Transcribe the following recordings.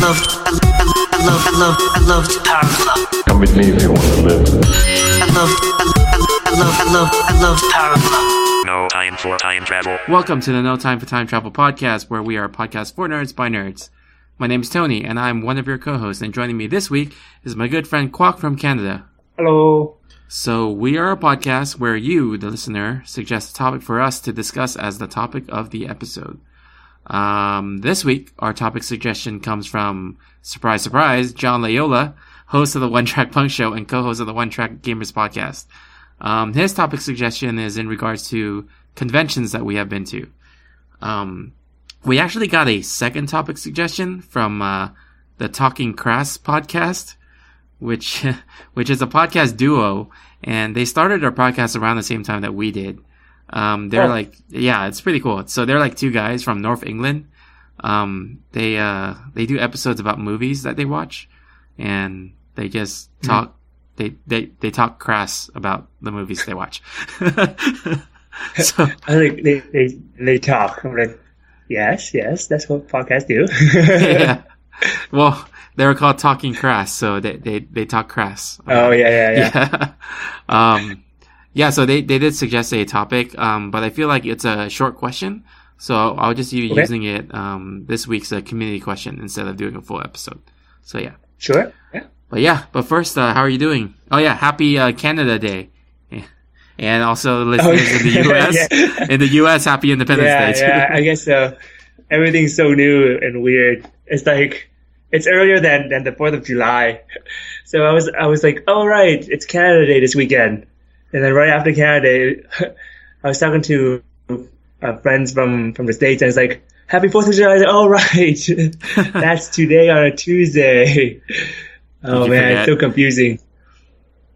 I love Power Glove. Come with me if you want to live. I love Power Glove. No time for time travel. Welcome to the No Time for Time Travel podcast, where we are a podcast for nerds by nerds. My name is Tony, and I'm one of your co-hosts, and joining me this week is my good friend Quoc from Canada. Hello. So we are a podcast where you, the listener, suggest a topic for us to discuss as the topic of the episode. This week, our topic suggestion comes from, surprise, surprise, John Layola, host of the One Track Punk Show and co-host of the One Track Gamers podcast. His topic suggestion is in regards to conventions that we have been to. We actually got a second topic suggestion from the Talking Crass podcast, which is a podcast duo, and they started their podcast around the same time that we did. It's pretty cool. So they're like two guys from North England. They do episodes about movies that they watch, and they just talk. They talk crass about the movies they watch. So I think they talk. I'm like, yes, that's what podcasts do. Yeah. Well, they were called Talking Crass, so they talk crass. Oh yeah. Yeah, so they did suggest a topic, but I feel like it's a short question, so I'll just be using it this week's a community question instead of doing a full episode. So yeah. Sure. Yeah. But first, how are you doing? Oh yeah, happy Canada Day. Yeah. And also listeners in the US. Yeah. In the US, happy Independence Day too. Yeah, I guess so. Everything's so new and weird. It's like it's earlier than the 4th of July. So I was like, oh right, it's Canada Day this weekend. And then right after Canada Day, I was talking to friends from the States, and it's like, happy 4th of July. I was like, oh right, that's today on a Tuesday. Oh man, it's so confusing.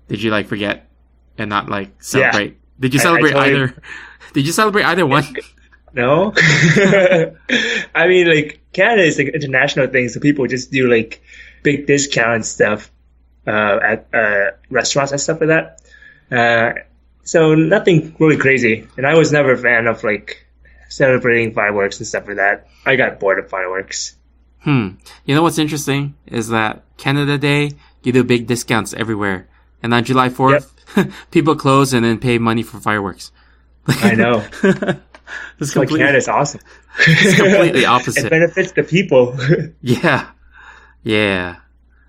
Did you forget and not celebrate? Yeah. Did you celebrate either? Did you celebrate either one? No. I mean, Canada is an international thing, so people just do big discount stuff at restaurants and stuff like that. So nothing really crazy. And I was never a fan of celebrating fireworks and stuff like that. I got bored of fireworks. You know what's interesting is that Canada Day, you do big discounts everywhere. And on July 4th, people close and then pay money for fireworks. I know. It's Canada's awesome. It's completely opposite. It benefits the people. Yeah.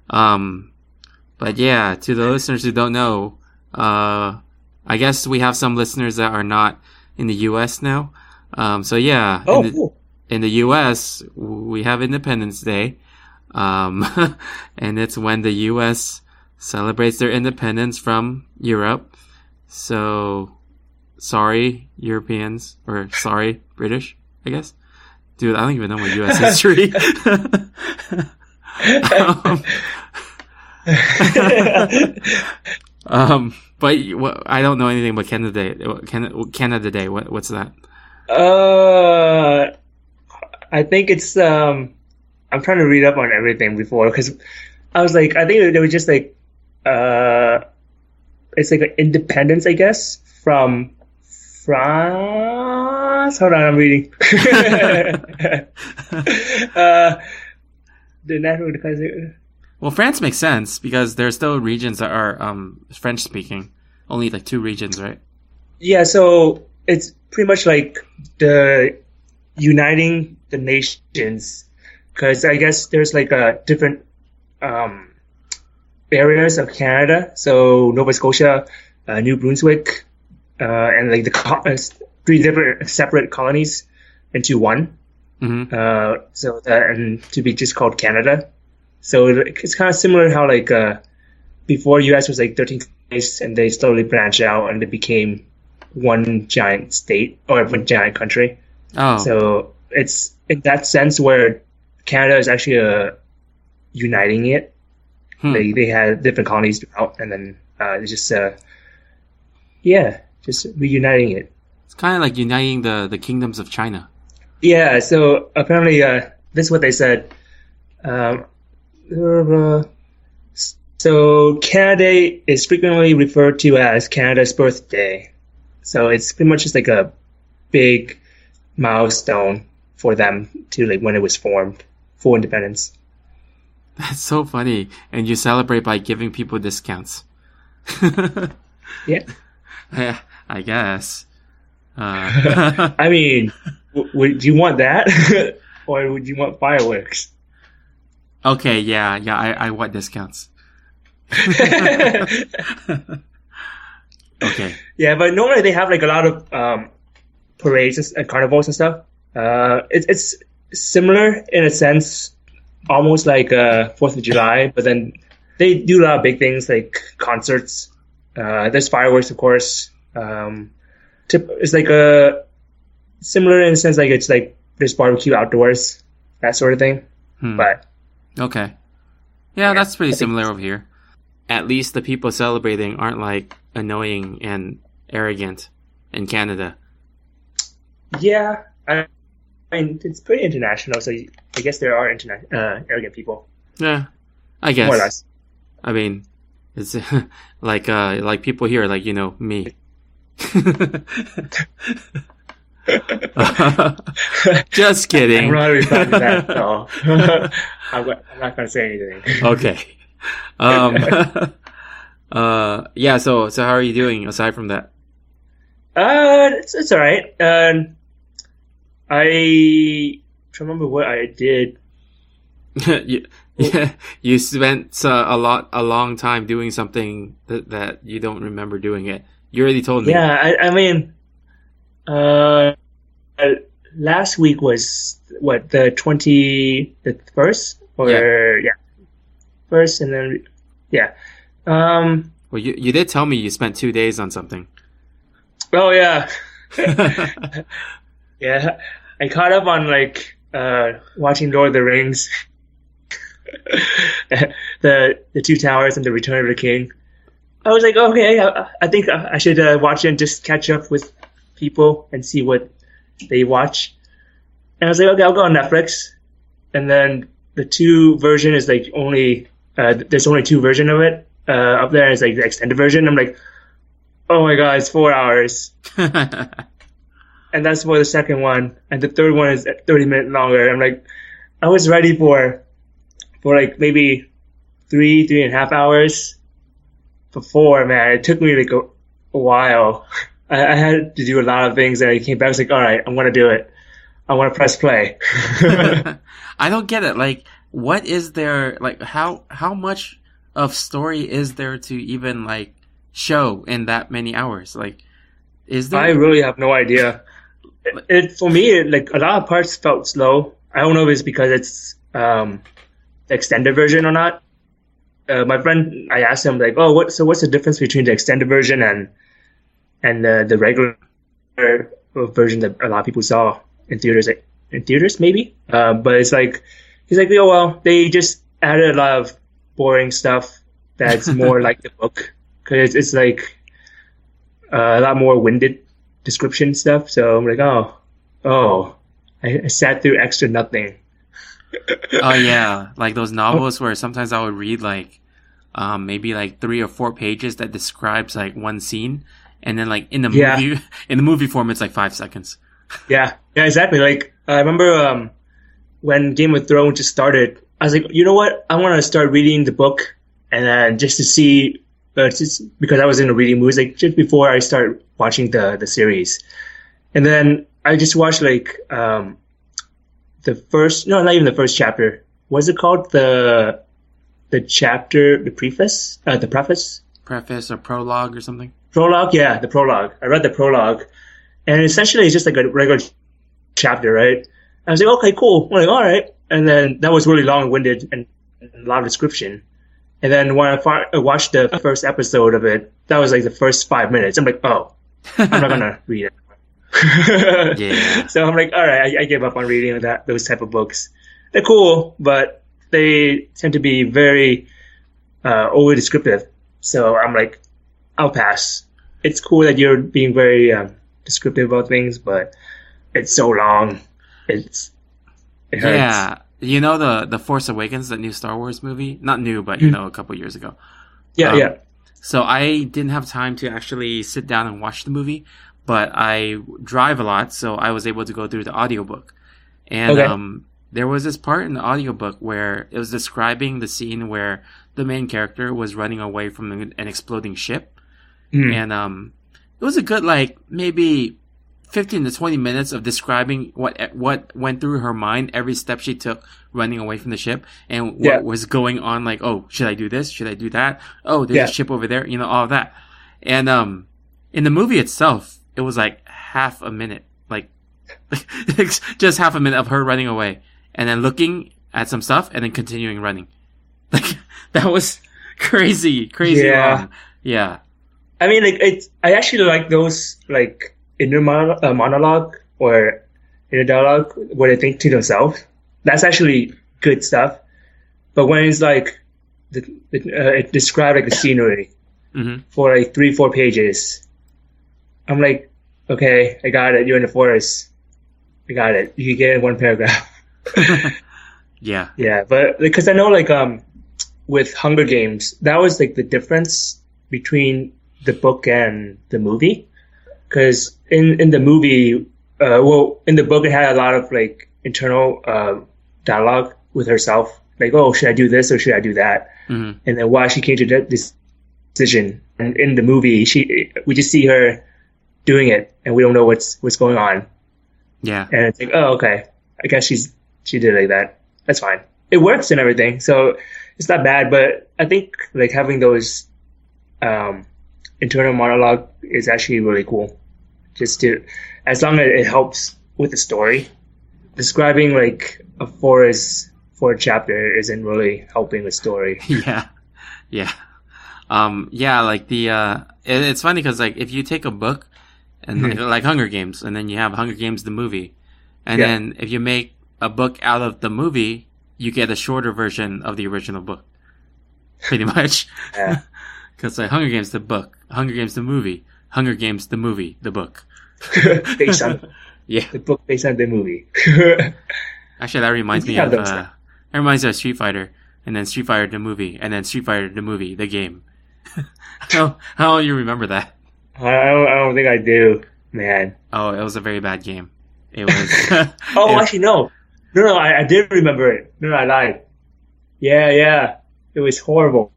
But yeah, to the listeners who don't know, I guess we have some listeners that are not in the US now. Cool. In the US, we have Independence Day. And it's when the US celebrates their independence from Europe. So, sorry, Europeans, or sorry, British, I guess. Dude, I don't even know my US history. But I don't know anything about Canada Day. Canada Day, what's that? I think it's I'm trying to read up on everything before, because I was I think they were just it's an independence, I guess, from France. Hold on, I'm reading. The natural. Well, France makes sense because there are still regions that are French speaking. Only 2 regions, right? Yeah, so it's pretty much the uniting the nations, because I guess there's different areas of Canada. So Nova Scotia, New Brunswick, and the 3 different separate colonies into one. Mm-hmm. So that, and to be just called Canada. So it's kind of similar how before US was 13 states, and they slowly branched out and they became one giant state or one giant country. Oh. So it's in that sense where Canada is actually uniting it. They had different colonies throughout, and then just reuniting it. It's kind of like uniting the kingdoms of China. Yeah. So apparently, this is what they said. So Canada Day is frequently referred to as Canada's birthday. So it's pretty much just a big milestone for them to when it was formed for independence. That's so funny. And you celebrate by giving people discounts. Yeah. Yeah, I guess. I mean, would you want that? Or would you want fireworks? Okay, yeah, I want discounts. Okay. Yeah, but normally they have like a lot of parades and carnivals and stuff. It's similar in a sense, almost like 4th of July, but then they do a lot of big things like concerts. There's fireworks, of course. It's like a similar in a sense, like it's like there's barbecue outdoors, that sort of thing. But okay, yeah, that's pretty similar over here. At least the people celebrating aren't like annoying and arrogant in Canada. Yeah, I mean it's pretty international, so I guess there are arrogant people. Yeah, I guess. More or less. I mean, it's like people here, like me. Just kidding. I'm not really proud of that. No. I'm not gonna say anything. Okay. Yeah. So how are you doing aside from that? It's all right. I remember what I did. You spent a long time doing something that you don't remember doing it. You already told me. Yeah, I mean, last week was what, the 21st or first, and then Well, you did tell me you spent 2 days on something. Oh yeah, yeah. I caught up on like watching Lord of the Rings, the Two Towers and the Return of the King. I was like, okay, I think I should watch it and just catch up with people and see what they watch. And I was like, okay, I'll go on Netflix. And then the 2 version is like only there's only 2 version of it up there. It's like the extended version. I'm like, oh my god, it's 4 hours. And that's for the second one. And the third one is 30 minutes longer. I'm like, I was ready for like maybe 3.5 hours. For 4, man, it took me like a while. I had to do a lot of things, and I came back. I was like, all right, I'm gonna do it. I want to press play. I don't get it. Like, what is there? Like, how much of story is there to even like show in that many hours? Like, is there? I really have no idea. For me, like a lot of parts felt slow. I don't know if it's because it's the extended version or not. My friend, I asked him like, "Oh, what's the difference between the extended version and the regular version that a lot of people saw in theaters? In theaters, maybe. But it's like he's like, oh well, they just added a lot of boring stuff that's more like the book because it's like a lot more winded description stuff. So I'm like, oh, I sat through extra nothing." Oh yeah, like those novels where sometimes I would read like maybe like 3 or 4 pages that describes like one scene, and then like in the movie form it's like 5 seconds. Yeah, exactly. Like I remember when Game of Thrones just started, I was like, you know what? I want to start reading the book, and then just to see, just because I was in a reading mood, like just before I start watching the series, and then I just watched like the first, no, not even the first chapter. What's it called? The chapter, the preface, the preface. Preface or prologue or something. Prologue, yeah, the prologue. I read the prologue, and essentially it's just like a regular chapter, right? I was like, okay, cool. I'm like, all right. And then that was really long-winded and a lot of description. And then when I watched the first episode of it, that was like the first 5 minutes. I'm like, oh, I'm not gonna read it. Yeah. So I'm like, all right, I gave up on reading those type of books. They're cool, but they tend to be very overly descriptive. So I'm like, I'll pass. It's cool that you're being very descriptive about things, but it's so long. It hurts. Yeah. You know the Force Awakens, the new Star Wars movie? Not new, but a couple years ago. Yeah. So I didn't have time to actually sit down and watch the movie, but I drive a lot, so I was able to go through the audiobook. And there was this part in the audiobook where it was describing the scene where the main character was running away from an exploding ship. And it was a good, like, maybe 15 to 20 minutes of describing what went through her mind, every step she took running away from the ship, and what was going on, like, oh, should I do this? Should I do that? Oh, there's a ship over there, you know, all of that. And in the movie itself, it was like half a minute, like just half a minute of her running away and then looking at some stuff and then continuing running. Like, that was crazy long. Yeah. I mean, like, I actually like those, like, inner monologue or inner dialogue where they think to themselves. That's actually good stuff. But when it's like, it described like the scenery for like 3-4 pages, I'm like, okay, I got it. You're in the forest. I got it. You can get it in one paragraph. Yeah. Yeah, but because I know, like, with Hunger Games, that was like the difference between the book and the movie. Because in the movie, in the book, it had a lot of like internal dialogue with herself, like, oh, should I do this or should I do that? And then why she came to that decision. And in the movie, we just see her doing it, and we don't know what's going on. Yeah. And it's like, oh, okay, I guess she did it like that. That's fine. It works and everything, so it's not bad. But I think like having those internal monologue is actually really cool. As long as it helps with the story. Describing like a forest for a chapter isn't really helping the story. Yeah. Like it's funny because like if you take a book and like Hunger Games, and then you have Hunger Games the movie, and then if you make a book out of the movie, you get a shorter version of the original book, pretty much. Yeah. Because like Hunger Games the book, Hunger Games the movie, Hunger Games the movie, the book. Based on the book based on the movie. Actually, that reminds me of Street Fighter, and then Street Fighter the movie, and then Street Fighter the movie, the game. How do you remember that? I don't think I do, man. Oh, it was a very bad game. It was. Actually, no, I did remember it. No, I lied. Yeah, it was horrible.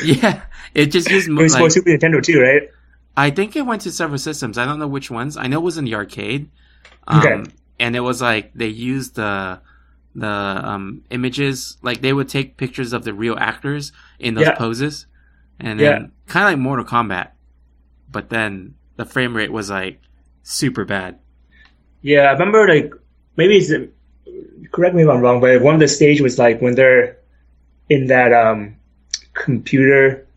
Yeah, it just used. It was for Super Nintendo too, right? I think it went to several systems. I don't know which ones. I know it was in the arcade. Okay. And it was like they used the images, like they would take pictures of the real actors in those poses, and then kind of like Mortal Kombat, but then the frame rate was like super bad. Yeah, I remember like correct me if I'm wrong, but one of the stage was like when they're in that computer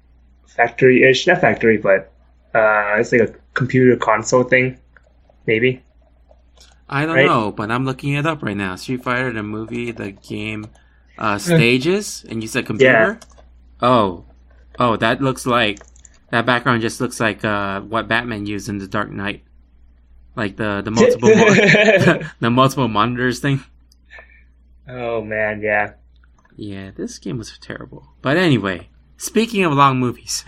factory-ish, not factory, but it's like a computer console thing, maybe. I don't know, but I'm looking it up right now. Street Fighter, the movie, the game, stages, and you said computer? Yeah. Oh, that looks like, that background just looks like what Batman used in The Dark Knight. Like the multiple the multiple monitors thing. Oh man, yeah. Yeah, this game was terrible. But anyway, speaking of long movies,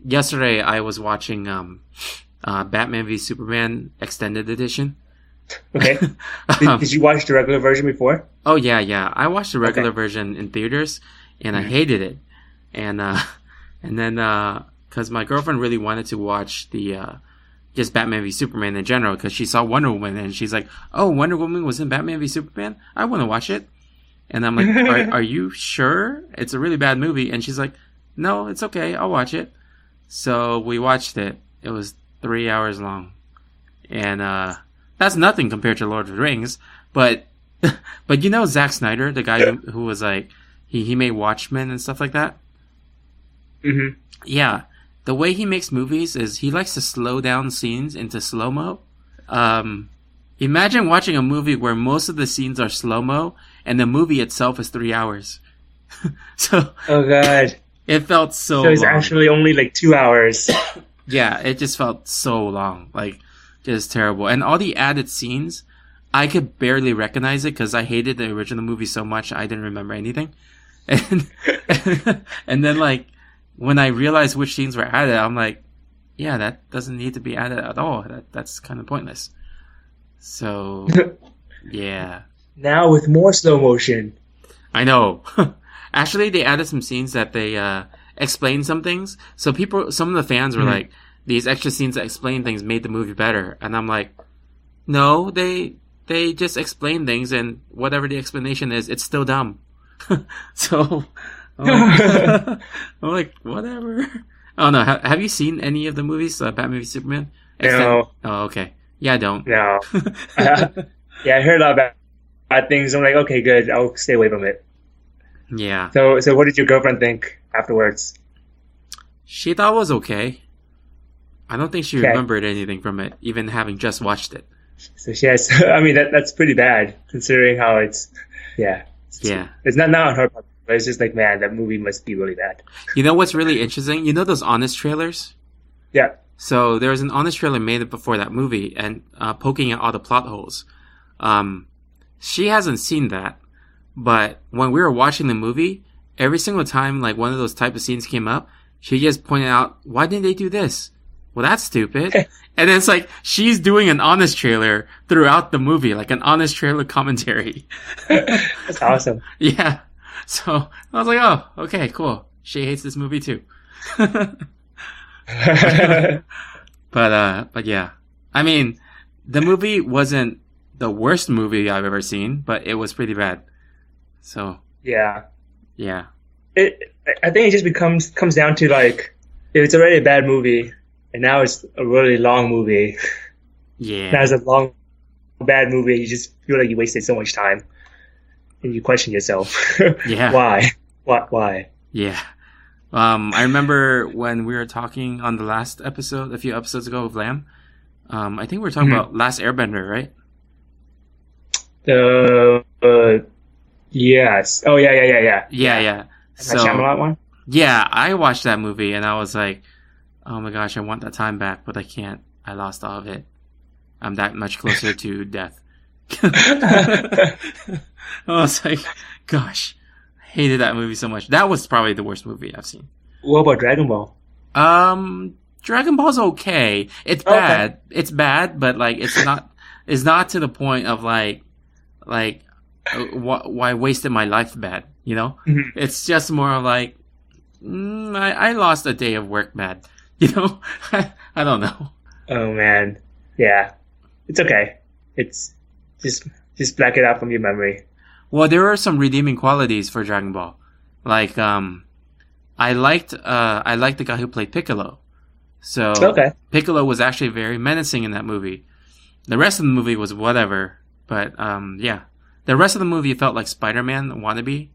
yesterday I was watching Batman v Superman Extended Edition. Okay. Did you watch the regular version before? Oh yeah. I watched the regular version in theaters, and I hated it. And then because my girlfriend really wanted to watch the just Batman v Superman in general, because she saw Wonder Woman, and she's like, "Oh, Wonder Woman was in Batman v Superman? I want to watch it." And I'm like, are you sure? It's a really bad movie. And she's like, "No, it's okay. I'll watch it." So we watched it. It was 3 hours long, and that's nothing compared to Lord of the Rings. But you know Zack Snyder, the guy who was like he made Watchmen and stuff like that. Mm-hmm. Yeah, the way he makes movies is he likes to slow down scenes into slow mo. Imagine watching a movie where most of the scenes are slow mo, and the movie itself is 3 hours. So, oh god, it felt so. So it's long. actually only like 2 hours. Yeah, it just felt so long, like just terrible. And all the added scenes, I could barely recognize it because I hated the original movie so much I didn't remember anything. And then like when I realized which scenes were added, I'm like, yeah, that doesn't need to be added at all. That's kind of pointless. So yeah, now with more slow motion. I know. Actually, they added some scenes that they explained some things. So some of the fans were like, these extra scenes that explain things made the movie better. And I'm like, no, they just explain things, and whatever the explanation is, it's still dumb. So I'm like, whatever. Oh no, have you seen any of the movies, Batman v Superman? No. Oh, okay. Yeah, I don't. No. Yeah, I heard a lot about bad things. I'm like, okay, good. I'll stay away from it. Yeah. So what did your girlfriend think afterwards? She thought it was okay. I don't think she Okay. remembered anything from it, even having just watched it. So she has. I mean, that's pretty bad considering how it's. Yeah. Yeah. It's not on her part, but it's just like, man, that movie must be really bad. You know what's really interesting? You know those Honest trailers? Yeah. So there was an Honest trailer made before that movie, and poking at all the plot holes. She hasn't seen that, but when we were watching the movie, every single time like one of those type of scenes came up, she just pointed out, why didn't they do this? Well, that's stupid. And then it's like she's doing an Honest trailer throughout the movie, like an Honest trailer commentary. That's awesome. Yeah. So I was like, oh, okay, cool. She hates this movie too. But yeah. I mean, the movie wasn't the worst movie I've ever seen, but it was pretty bad. So Yeah. yeah. I think it just comes down to like, if it's already a bad movie, and now it's a really long movie. Yeah. Now it's a long, bad movie. You just feel like you wasted so much time, and you question yourself. Yeah. Why? Why? Yeah. I remember when we were talking on the last episode, a few episodes ago of Lamb. I think we were talking about Last Airbender, right? Yes. Oh yeah. Yeah. That Shyamalan one. Yeah, I watched that movie and I was like, oh my gosh, I want that time back, but I can't. I lost all of it. I'm that much closer to death. I was like, gosh, I hated that movie so much. That was probably the worst movie I've seen. What about Dragon Ball? Dragon Ball's okay. It's bad. Okay. It's bad, but like it's not to the point of like why wasted my life bad, you know? Mm-hmm. It's just more like I lost a day of work bad, you know? I don't know. Oh man. Yeah. It's okay. It's just black it out from your memory. Well, there are some redeeming qualities for Dragon Ball. Like I liked the guy who played Piccolo. So Piccolo was actually very menacing in that movie. The rest of the movie was whatever, but yeah. The rest of the movie felt like Spider-Man wannabe.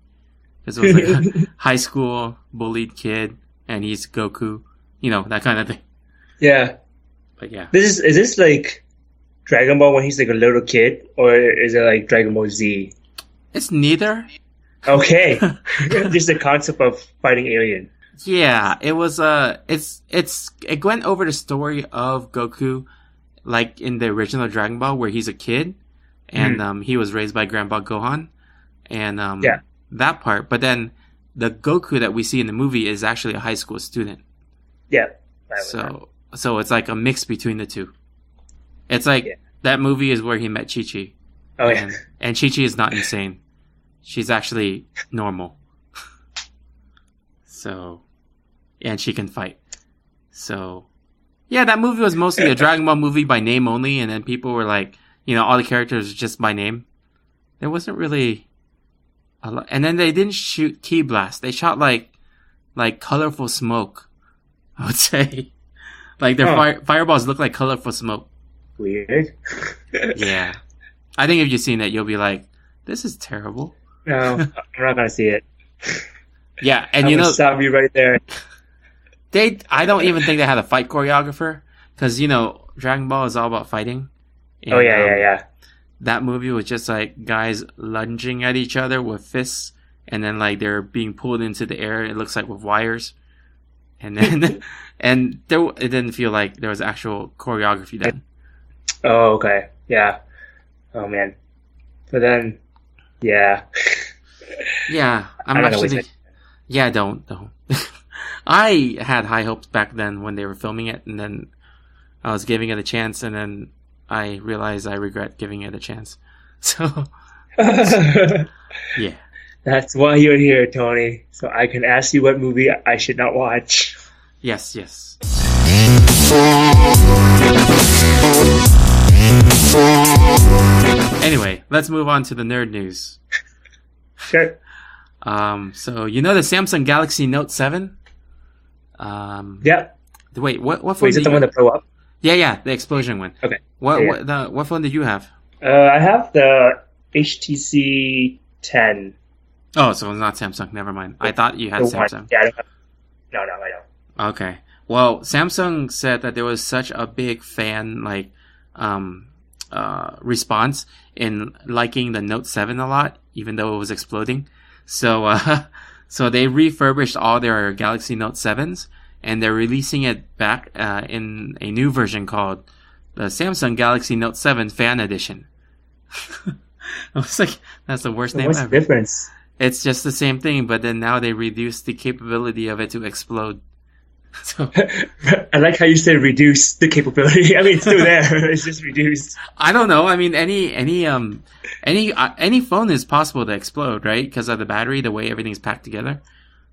Because it was like a high school bullied kid and he's Goku, you know, that kind of thing. Yeah. But yeah. Is this like Dragon Ball when he's like a little kid, or is it like Dragon Ball Z? It's neither. Okay. Just the concept of fighting alien. Yeah, it was it went over the story of Goku like in the original Dragon Ball where he's a kid and he was raised by Grandpa Gohan and that part, but then the Goku that we see in the movie is actually a high school student. Yeah. So it's like a mix between the two. It's like that movie is where he met Chi-Chi. Oh yeah. And Chi-Chi is not insane. She's actually normal. So, and she can fight. So, yeah, that movie was mostly a Dragon Ball movie by name only, and then people were like, you know, all the characters just by name. There wasn't really a lot. And then they didn't shoot ki blast. They shot like colorful smoke, I would say. Like their fireballs look like colorful smoke. Weird. Yeah. I think if you've seen it, you'll be like, this is terrible. No, I'm not gonna see it. Yeah, and I'm gonna stop you right there. I don't even think they had a fight choreographer because you know Dragon Ball is all about fighting. And, yeah. That movie was just like guys lunging at each other with fists, and then like they're being pulled into the air. It looks like with wires, and then it didn't feel like there was actual choreography done. Oh, okay, yeah. Oh man, but then, yeah. Yeah, I'm actually. Yeah, don't. I had high hopes back then when they were filming it, and then I was giving it a chance, and then I realized I regret giving it a chance. So, Yeah. That's why you're here, Tony. So I can ask you what movie I should not watch. Yes, yes. Anyway, let's move on to the nerd news. Sure. So you know the Samsung Galaxy Note 7? Yeah. Wait, what phone? Wait, is it the one that blew up? Yeah, the explosion one. Okay. What phone did you have? I have the HTC 10. Oh, so it's not Samsung. Never mind. I thought you had Samsung. Yeah, I don't have... No, I don't. Okay. Well, Samsung said that there was such a big fan response in liking the Note 7 a lot, even though it was exploding. So so they refurbished all their Galaxy Note 7s, and they're releasing it back in a new version called the Samsung Galaxy Note 7 Fan Edition. I was like, that's the worst name What's ever. the difference? It's just the same thing, but then now they reduced the capability of it to explode. So I like how you said reduce the capability. I mean, it's still there. It's just reduced. I don't know. I mean, any phone is possible to explode, right? Because of the battery, the way everything's packed together.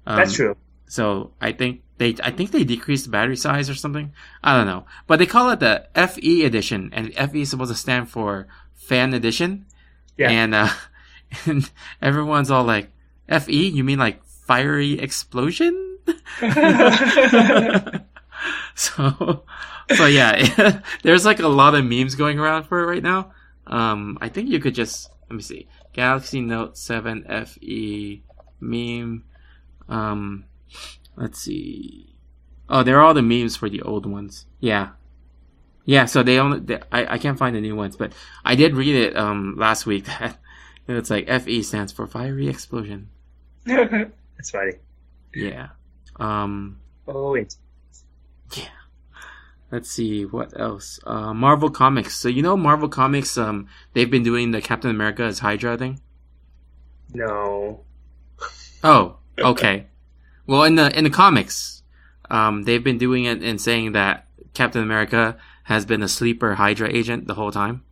That's true. So I think they decreased the battery size or something. I don't know, but they call it the FE edition, and FE is supposed to stand for Fan Edition. Yeah. And everyone's all like, FE? You mean like fiery explosion? So yeah, there's like a lot of memes going around for it right now. I think you could just, let me see, Galaxy Note 7 FE meme. Let's see. Oh, they're all the memes for the old ones. Yeah. So I can't find the new ones, but I did read it last week that it's like FE stands for fiery explosion. That's funny. Yeah. It's... Yeah. Let's see what else. Marvel Comics. So you know Marvel Comics. They've been doing the Captain America as Hydra thing. No. Oh, okay. Well, in the comics, they've been doing it and saying that Captain America has been a sleeper Hydra agent the whole time,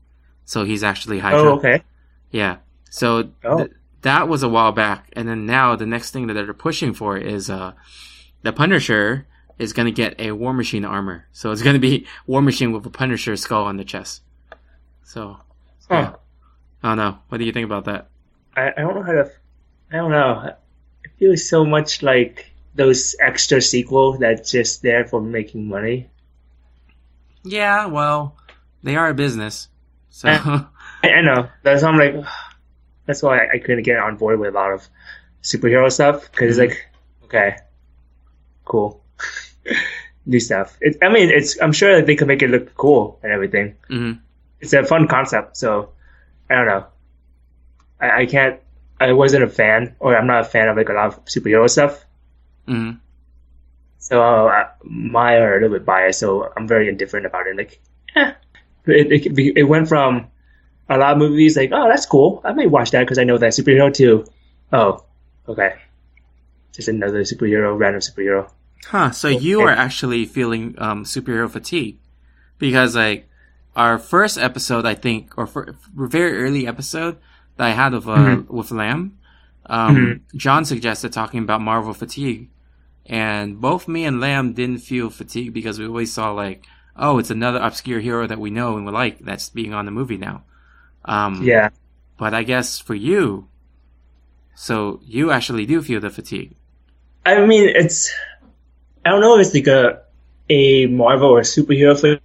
so he's actually Hydra. Oh, okay. Yeah. So that was a while back, and then now the next thing that they're pushing for is the Punisher is going to get a War Machine armor. So it's going to be War Machine with a Punisher skull on the chest. So, yeah. I don't know. What do you think about that? I don't know how to... I don't know. It feels so much like those extra sequels that's just there for making money. Yeah, well, they are a business. So I know. That's why I'm like... That's why I couldn't get on board with a lot of superhero stuff. Because it's like, okay, cool. New stuff. I'm sure that they could make it look cool and everything. Mm-hmm. It's a fun concept, so I don't know. I wasn't a fan, or I'm not a fan of like a lot of superhero stuff. Mm-hmm. So my are a little bit biased, so I'm very indifferent about it. Like, it went from a lot of movies like, oh, that's cool. I might watch that because I know that superhero too. Oh, okay. Just another superhero, random superhero. Huh, so you are actually feeling superhero fatigue. Because, like, our first episode, I think, or very early episode that I had with Lamb, John suggested talking about Marvel fatigue. And both me and Lamb didn't feel fatigued because we always saw, like, oh, it's another obscure hero that we know and we like that's being on the movie now. Yeah. But I guess for you, so you actually do feel the fatigue. I mean, I don't know if it's like a Marvel or superhero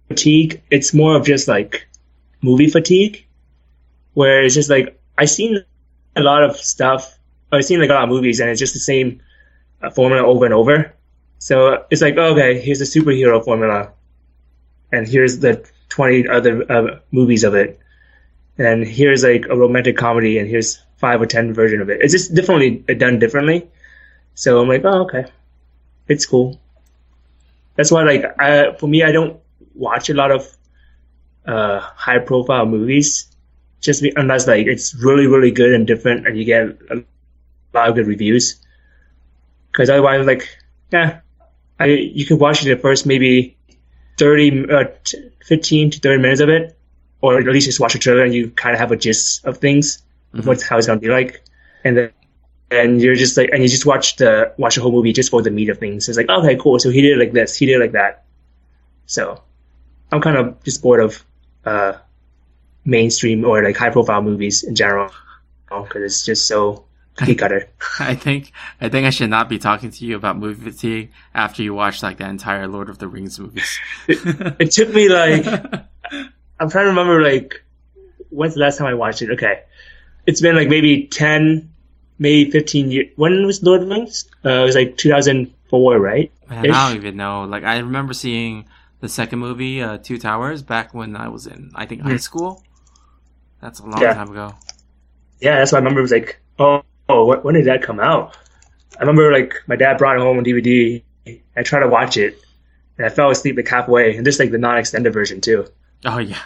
fatigue. It's more of just like movie fatigue, where it's just like I've seen a lot of stuff. I've seen like a lot of movies, and it's just the same formula over and over. So it's like, okay, here's the superhero formula, and here's the 20 other movies of it, and here's like a romantic comedy, and here's 5 or 10 version of it. It's just done differently. So I'm like, oh, okay. It's cool. That's why, like, for me, I don't watch a lot of high-profile movies, unless like it's really, really good and different, and you get a lot of good reviews. Because otherwise, like, you could watch the first maybe 15 to 30 minutes of it, or at least just watch a trailer and you kind of have a gist of things. how it's gonna be like, and then and you're just like, and you just watch the whole movie just for the meat of things. It's like, okay, cool. So he did it like this, he did it like that. So I'm kind of just bored of mainstream or like high profile movies in general because it's just so cookie cutter. I think I should not be talking to you about movie fatigue after you watch like the entire Lord of the Rings movies. It took me like, I'm trying to remember like, when's the last time I watched it? Okay. It's been like maybe 10, maybe 15 years. When was Lord of the Rings? It was like 2004, right? Man, I don't even know. Like, I remember seeing the second movie, Two Towers, back when I was in, I think, high school. That's a long time ago. Yeah, that's what I remember. It was like, when did that come out? I remember like my dad brought it home on DVD. I tried to watch it, and I fell asleep like halfway. And this like the non-extended version too. Oh yeah.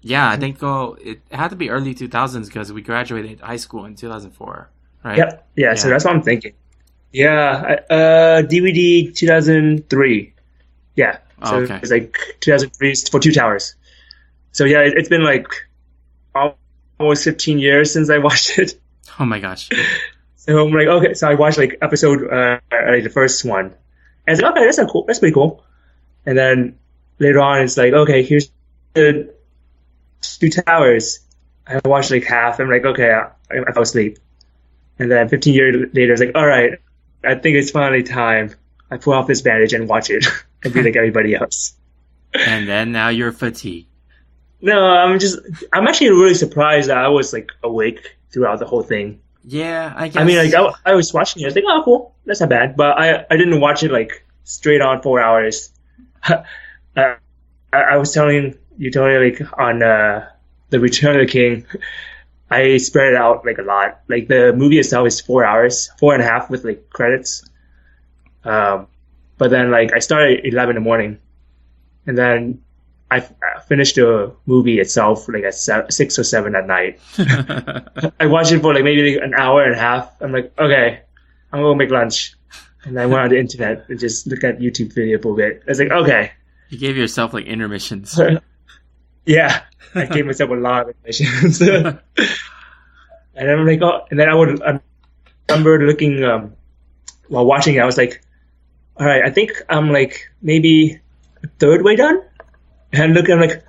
Yeah, I think it had to be early 2000s because we graduated high school in 2004, right? Yep. Yeah, so that's what I'm thinking. Yeah, DVD 2003. Yeah, so okay. It was like 2003 for Two Towers. So yeah, it's been like almost 15 years since I watched it. Oh my gosh. So I'm like, okay, so I watched like episode, like the first one. And it's like, okay, that's pretty cool. And then later on, it's like, okay, here's the Two Towers. I watched like half. I'm like, okay, I fell asleep. And then 15 years later, it's like, all right, I think it's finally time. I pull off this bandage and watch it and be like everybody else. And then now you're fatigued. No, I'm actually really surprised that I was like awake throughout the whole thing. Yeah, I guess. I mean, like I was watching it. I was like, oh, cool, that's not bad. But I didn't watch it like straight on 4 hours. I was telling you like on the Return of the King, I spread it out like a lot. Like the movie itself is 4 hours, 4.5 with like credits. But then like I started at 11 in the morning, and then I finished the movie itself like at 6 or 7 at night. I watched it for like maybe like an hour and a half. I'm like, okay, I'm gonna go make lunch, and I went on the internet and just looked at YouTube video for a bit. I was like, okay. You gave yourself like intermissions. Yeah, I gave myself a lot of intermissions. And I'm like, oh, and then I remember looking while watching it. I was like, all right, I think I'm like maybe a third way done. And I'm like,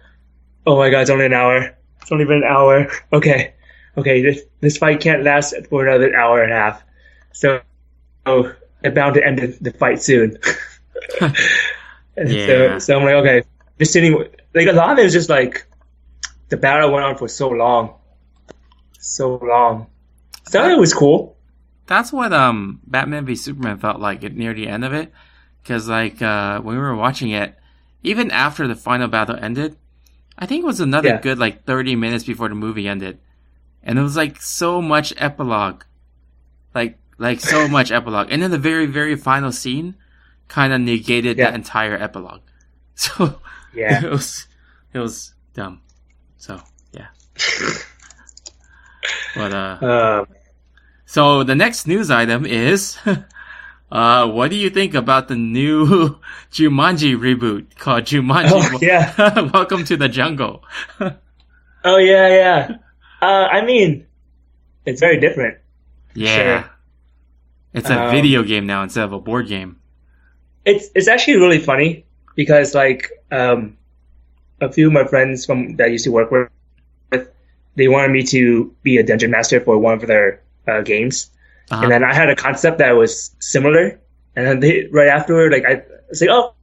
oh my god, it's only an hour. It's only been an hour. Okay, this fight can't last for another hour and a half. So they're bound to end the fight soon. Yeah. So I'm like, okay, just sitting. Like a lot of it was just like the battle went on for so long. So it was cool. That's what Batman v Superman felt like near the end of it, because like when we were watching it, even after the final battle ended, I think it was another good like 30 minutes before the movie ended, and it was like so much epilogue, like so much epilogue, and then the very very final scene kind of negated the entire epilogue. So yeah, it was dumb. So yeah. But so the next news item is what do you think about the new Jumanji reboot called Jumanji Welcome to the Jungle? Oh yeah. I mean, it's very different. Yeah. Sure. It's a video game now instead of a board game. It's actually really funny because like a few of my friends that I used to work with, they wanted me to be a dungeon master for one of their games. Uh-huh. And then I had a concept that was similar. And then right afterward, like I was like, oh,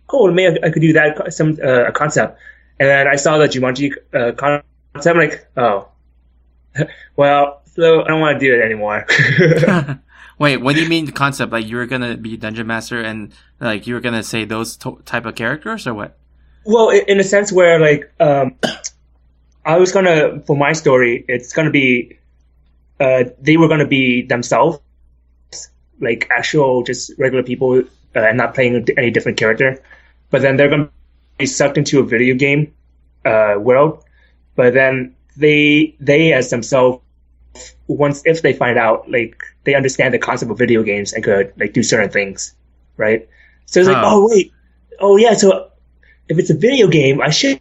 cool, maybe I could do that a concept. And then I saw the Jumanji concept. I'm like, oh, well, so I don't want to do it anymore. Wait, what do you mean the concept? Like you were gonna be dungeon master and like you were gonna say those type of characters or what? Well, in a sense where like I was gonna, for my story, it's gonna be they were gonna be themselves, like actual just regular people and not playing any different character. But then they're gonna be sucked into a video game world. But then they as themselves, if they find out, like they understand the concept of video games and could like do certain things, right? So it's like, so if it's a video game, I should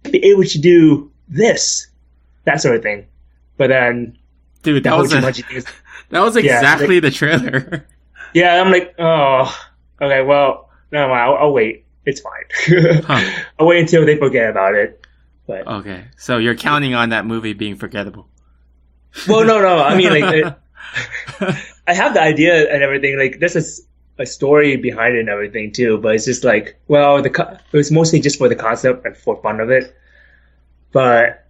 be able to do this. that sort of thing. But then, dude, the whole Jumanji thing is, that was exactly the trailer. yeah, I'm like, oh, okay, well, no, I'll wait. It's fine. Huh. I'll wait until they forget about it. But Okay, so you're counting on that movie being forgettable. well, no. I mean, like, I have the idea and everything. Like, there's a story behind it and everything too. But it's just like, well, it was mostly just for the concept and for fun of it. But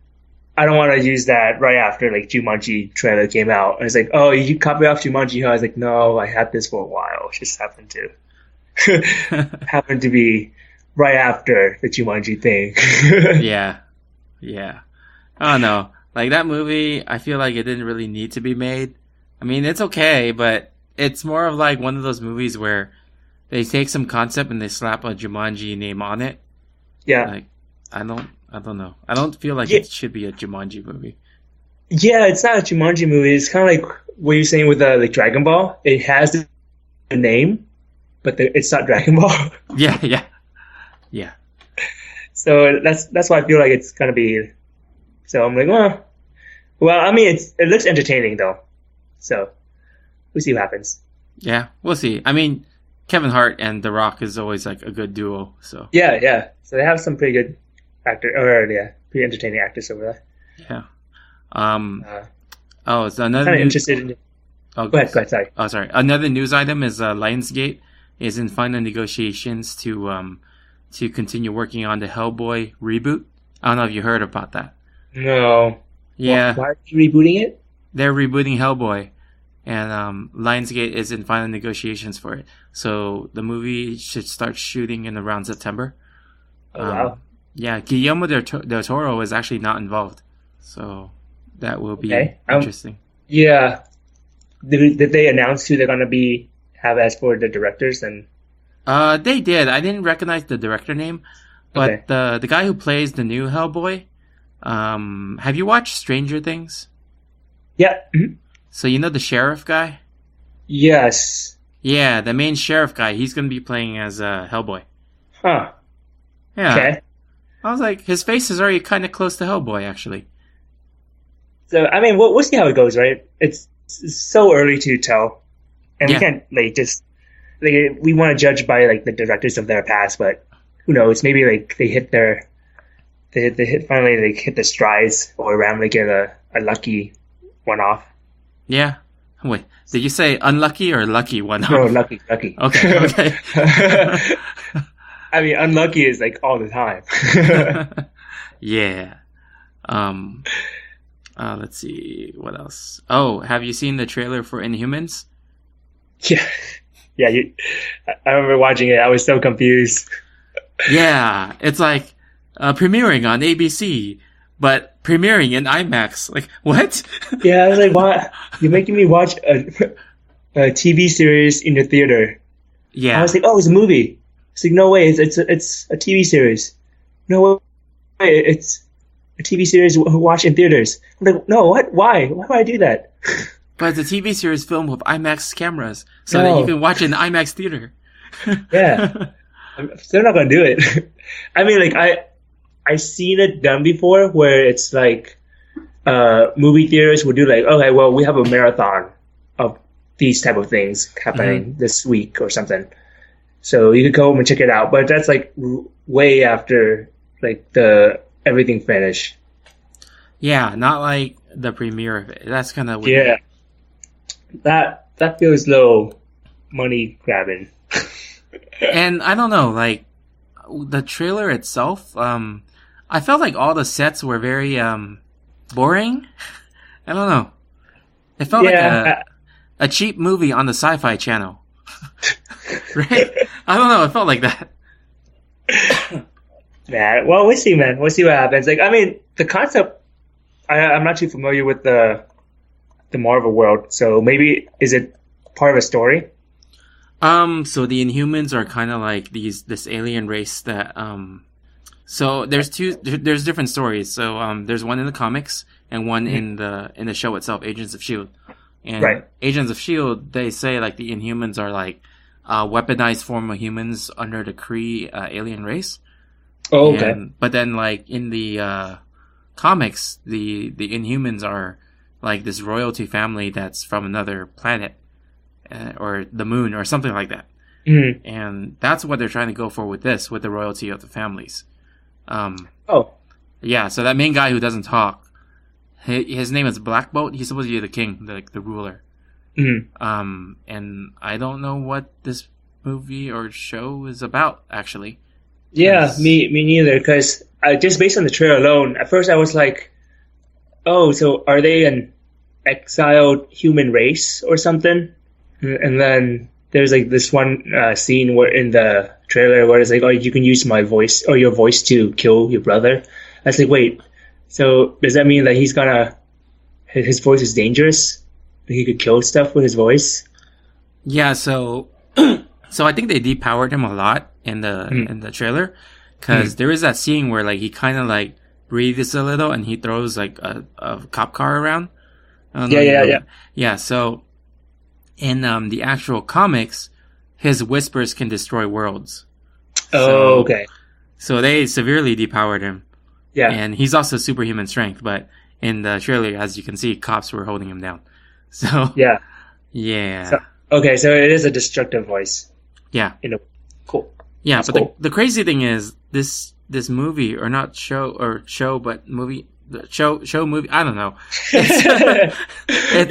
I don't want to use that right after like Jumanji trailer came out. And it's like, oh, you copy off Jumanji? I was like, no, I had this for a while. It just happened to be right after the Jumanji thing. Yeah. I don't know. Like, that movie, I feel like it didn't really need to be made. I mean, it's okay, but it's more of like one of those movies where they take some concept and they slap a Jumanji name on it. Yeah. Like, I don't know. I don't feel like it should be a Jumanji movie. Yeah, it's not a Jumanji movie. It's kind of like what you're saying with like Dragon Ball. It has a name, but it's not Dragon Ball. Yeah. So that's why I feel like it's gonna be. So I'm like, well, I mean, it looks entertaining though. So we'll see what happens. Yeah, we'll see. I mean, Kevin Hart and The Rock is always like a good duo. So yeah. So they have some pretty good pretty entertaining actors over there. Yeah. So another kind of interested in. Oh, go ahead. Sorry. Oh, sorry. Another news item is Lionsgate is in final negotiations to continue working on the Hellboy reboot. I don't know if you heard about that. No. Yeah. Why are you rebooting it? They're rebooting Hellboy, and Lionsgate is in final negotiations for it. So the movie should start shooting in around September. Oh, wow. Yeah, Guillermo del Toro is actually not involved, so that will be interesting. Yeah. Did they announce who they're gonna have as for the directors and? They did. I didn't recognize the director name, but the guy who plays the new Hellboy. Have you watched Stranger Things? Yeah. Mm-hmm. So you know the sheriff guy? Yes. Yeah, the main sheriff guy. He's gonna be playing as Hellboy. Huh. Yeah. Okay. I was like, his face is already kind of close to Hellboy, actually. So I mean, we'll see how it goes, right? It's so early to tell, and we can't we want to judge by like the directors of their past, but who knows? Maybe like they finally hit the strides, or randomly get a lucky one off. Yeah. Wait, did you say unlucky or lucky one off? No, lucky. Okay. I mean, unlucky is like all the time. Yeah. Let's see what else. Oh, have you seen the trailer for Inhumans? Yeah. I remember watching it. I was so confused. Yeah, it's like premiering on ABC, but premiering in IMAX. Like, what? Yeah, I was like, "What? You're making me watch a TV series in the theater?" Yeah, I was like, "Oh, it's a movie." It's like, no way, it's a TV series. No way, it's a TV series watched in theaters. I'm like, no, what? Why? Why would I do that? But it's a TV series filmed with IMAX cameras, so that you can watch it in IMAX theater. Yeah, I'm still not gonna do it. I mean, like I've seen it done before, where it's like movie theaters will do like, okay, well, we have a marathon of these type of things happening this week or something. So you could go home and check it out, but that's like way after like the everything finished. Yeah, not like the premiere of it. That's kind of weird. Yeah, that feels low money grabbing. And I don't know, like the trailer itself. I felt like all the sets were very boring. I don't know. It felt like a cheap movie on the Sci-Fi Channel. Right? I don't know. It felt like that. Yeah. Well, we'll see, man. We'll see what happens. Like, I mean, the concept. I'm not too familiar with the Marvel world, so maybe is it part of a story? So the Inhumans are kind of like this alien race that So there's different stories. So there's one in the comics and one in the show itself, Agents of Shield. And Agents of Shield, they say like the Inhumans are like a weaponized form of humans under the Kree alien race. Oh, okay. But then like in the comics, the Inhumans are like this royalty family that's from another planet, or the moon, or something like that. Mm. And that's what they're trying to go for with this, with the royalty of the families. Oh. Yeah, so that main guy who doesn't talk, his name is Black Bolt. He's supposed to be the king, the ruler. Mm. And I don't know what this movie or show is about, actually. Yeah, me neither. Because just based on the trailer alone, at first I was like, "Oh, so are they an exiled human race or something?" And then there's like this one scene where in the trailer where it's like, "Oh, you can use my voice or your voice to kill your brother." I was like, "Wait, so does that mean that his voice is dangerous? He could kill stuff with his voice?" Yeah, so so I think they depowered him a lot in the trailer, because there is that scene where like he kind of like breathes a little and he throws like a cop car around. Yeah. So in the actual comics, his whispers can destroy worlds. Oh, okay. So they severely depowered him. Yeah. And he's also superhuman strength, but in the trailer, as you can see, cops were holding him down. So Yeah. yeah. So, okay, so it is a destructive voice. Yeah. Cool. Yeah, That's but cool. the crazy thing is this movie, or not show, but movie, show movie. I don't know. You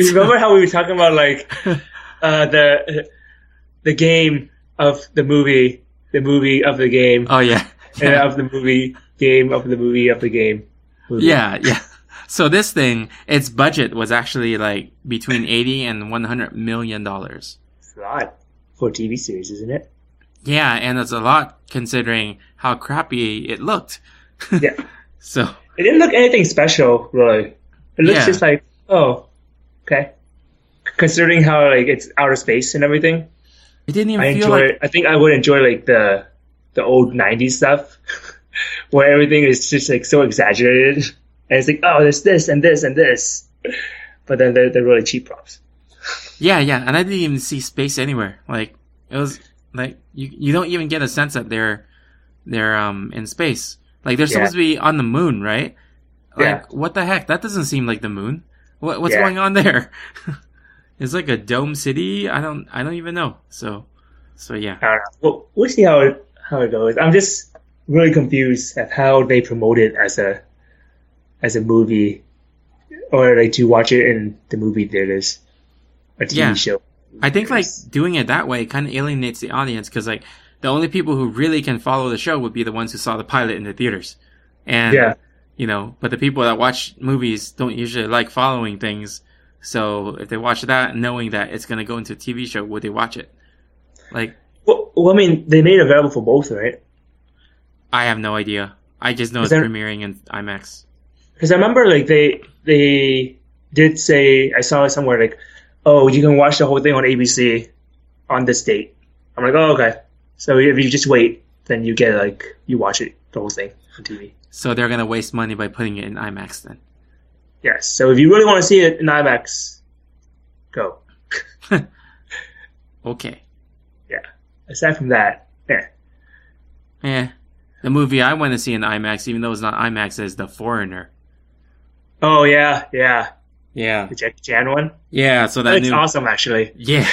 remember how we were talking about like the game of the movie of the game, Oh yeah. and of the movie game of the movie of the game. Movie. Yeah. So this thing, its budget was actually like between $80 and $100 million. It's a lot for a TV series, isn't it? Yeah, and it's a lot considering how crappy it looked. Yeah. So It didn't look anything special, really. It looks just like, oh, okay. Considering how like it's outer space and everything, it didn't even I feel enjoy like. it. I think I would enjoy like the old '90s stuff, where everything is just like so exaggerated, and it's like, oh, there's this and this and this, but then they're really cheap props. Yeah, and I didn't even see space anywhere. Like it was like you don't even get a sense that they're in space. Like they're supposed to be on the moon, right? Like what the heck? That doesn't seem like the moon. What's going on there? It's like a dome city. I don't even know. So yeah. I don't know. Well, we'll see how it goes. I'm just really confused at how they promote it as a movie, or like to watch it in the movie theaters, a TV show. I think like doing it that way kind of alienates the audience, because like the only people who really can follow the show would be the ones who saw the pilot in the theaters, and but the people that watch movies don't usually like following things. So if they watch that knowing that it's going to go into a TV show, would they watch it? Like, well, I mean, they made it available for both, right? I have no idea. I just know it's premiering in IMAX. Because I remember, like, they did say, I saw it somewhere, like, oh, you can watch the whole thing on ABC on this date. I'm like, oh, okay. So if you just wait, then you get, like, you watch it, the whole thing on TV. So they're going to waste money by putting it in IMAX then. Yes. So if you really want to see it in IMAX, go. Okay. Yeah. Aside from that, The movie I want to see in IMAX, even though it's not IMAX, is The Foreigner. Oh, yeah. Yeah. The Jackie Chan one? Yeah, so that It's awesome, actually. Yeah.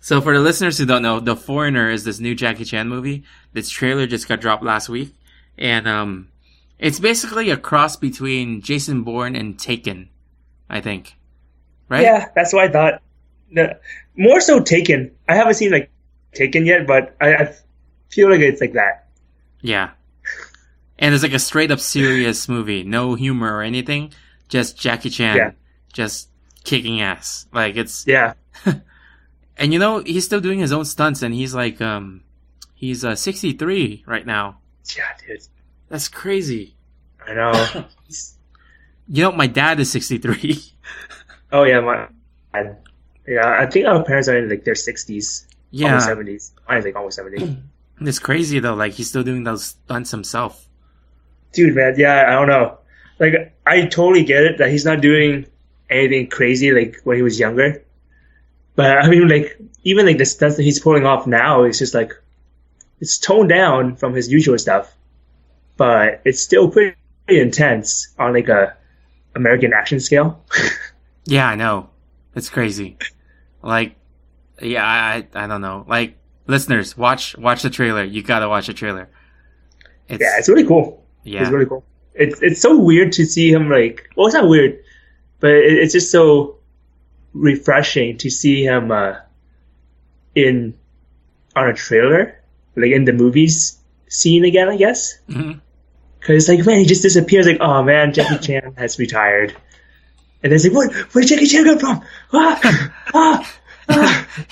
So for the listeners who don't know, The Foreigner is this new Jackie Chan movie. This trailer just got dropped last week. And it's basically a cross between Jason Bourne and Taken, I think. Right? Yeah, that's what I thought. More so Taken. I haven't seen, like, Taken yet, but I feel like it's like that. Yeah. And it's like a straight up serious movie. No humor or anything. Just Jackie Chan just kicking ass. Like it's And he's still doing his own stunts, and he's like he's 63 right now. Yeah, dude. That's crazy. I know. My dad is 63. Oh yeah, I think our parents are in like their 60s. Yeah. Almost 70s. I think almost 70. It's crazy though, like he's still doing those stunts himself. Dude, man, yeah, I don't know. Like, I totally get it that he's not doing anything crazy like when he was younger. But I mean, like, even like the stunts that he's pulling off now is just like, it's toned down from his usual stuff, but it's still pretty intense on like a American action scale. Yeah, I know. It's crazy. Like, yeah, I don't know. Like, listeners, watch the trailer. You gotta watch the trailer. It's really cool. Yeah. It's really cool. It's so weird to see him like. Well, it's not weird, but it's just so refreshing to see him on a trailer, like in the movies scene again. I guess. Mm-hmm. Because like, man, he just disappears. Like, oh man, Jackie Chan has retired. And it's like, what? Where'd Jackie Chan come from?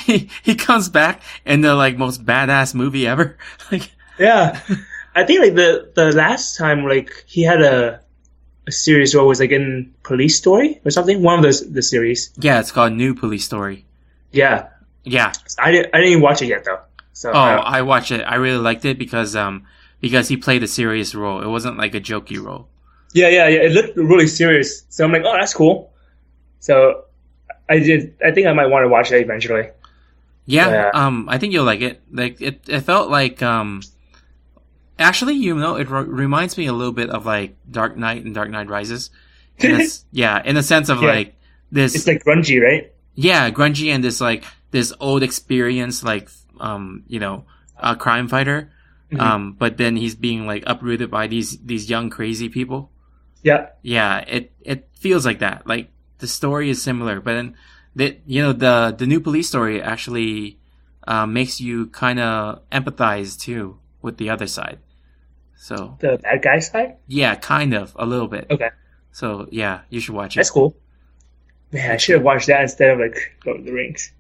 He comes back in the like most badass movie ever. Like, yeah, I think like the last time like he had a series role was like in Police Story or something. One of the series. yeah, it's called New Police Story. Yeah, Yeah. I didn't even watch it yet though. So I watched it. I really liked it because he played a serious role. It wasn't like a jokey role. yeah. It looked really serious. So I'm like, oh, that's cool. So I think I might want to watch it eventually. Yeah, I think you'll like it. Like it felt like actually, it reminds me a little bit of like Dark Knight and Dark Knight Rises. In a sense of like this. It's like grungy, right? Yeah, grungy and this old experience, like a crime fighter. Mm-hmm. But then he's being like uprooted by these young crazy people. Yeah. Yeah, it feels like that. Like the story is similar, but then the New Police Story actually makes you kind of empathize too with the other side. So The bad guy side? yeah, kind of a little bit. Okay. So yeah, you should watch it. That's cool. Man, I should have watched that instead of like Lord of the Rings.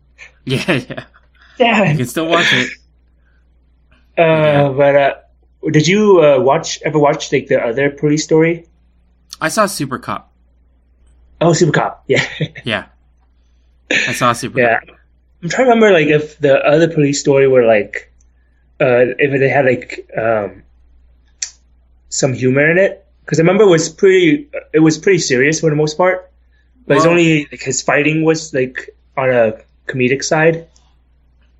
Yeah. Damn You it. can still watch it. But did you ever watch like the other Police Story? I saw Super Cop. Oh, Super Cop. Yeah. Yeah. I saw Super Yeah. Cop. I'm trying to remember like if the other Police Story were like if they had like some humor in it, because I remember it was pretty serious for the most part, but it's only like his fighting was like on a comedic side.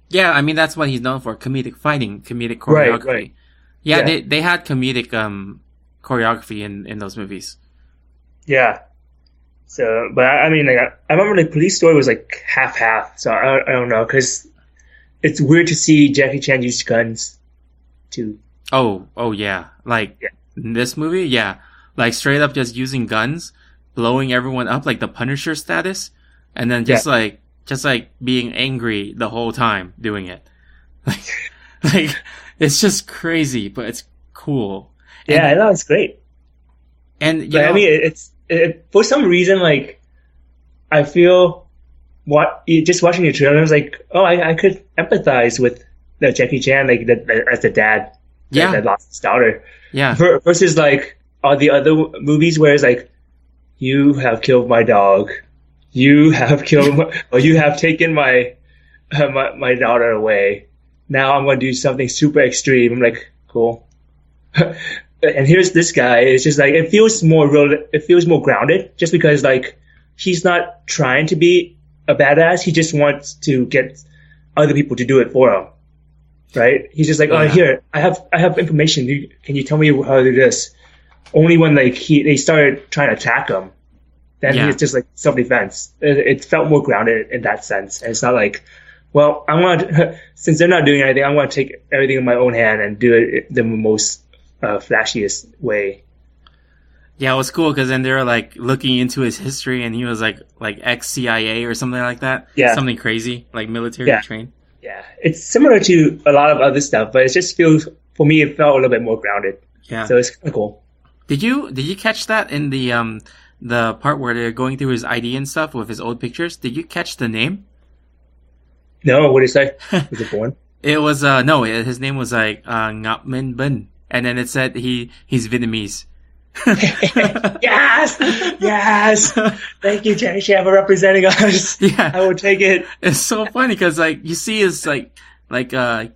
Yeah, I mean that's what he's known for: comedic fighting, comedic choreography. Right. Yeah, Yeah. they had comedic choreography in those movies. Yeah. So, but I mean, like I remember the Police Story was like half. So I don't know, because it's weird to see Jackie Chan use guns too. Oh yeah, like in this movie, yeah, like straight up just using guns, blowing everyone up like the Punisher status, and then just like being angry the whole time doing it. Like it's just crazy, but it's cool. Yeah, I know, it's great. And you But know, I mean, it's for some reason like I feel just watching the trailer, I was like, oh, I could empathize with the Jackie Chan, like as the dad that lost his daughter. yeah, Versus like all the other movies where it's like, you have killed my dog, you have taken my my daughter away. Now I'm going to do something super extreme. I'm like, cool. And here's this guy. It's just like, it feels more real. It feels more grounded, just because like he's not trying to be a badass. He just wants to get other people to do it for him. Right? He's just like, oh, here, I have information. Can you tell me how to do this? Only when like they started trying to attack him, then it's just like self-defense. It felt more grounded in that sense. And it's not like, well, since they're not doing anything, I'm going to take everything in my own hand and do it the most flashiest way. Yeah, it was cool because then they were like looking into his history, and he was like ex-CIA or something like that. Yeah, something crazy, like military trained. Yeah, it's similar to a lot of other stuff, but it just feels, for me, it felt a little bit more grounded. Yeah, so it's kind of cool. Did you catch that in the part where they're going through his ID and stuff with his old pictures? Did you catch the name? No, what did it say? Was it born? It was no, his name was like Ngap Minh Binh, and then it said he's Vietnamese. yes. Thank you, Jackie Chan, for representing us. Yeah, I will take it. It's so funny because like you see his like I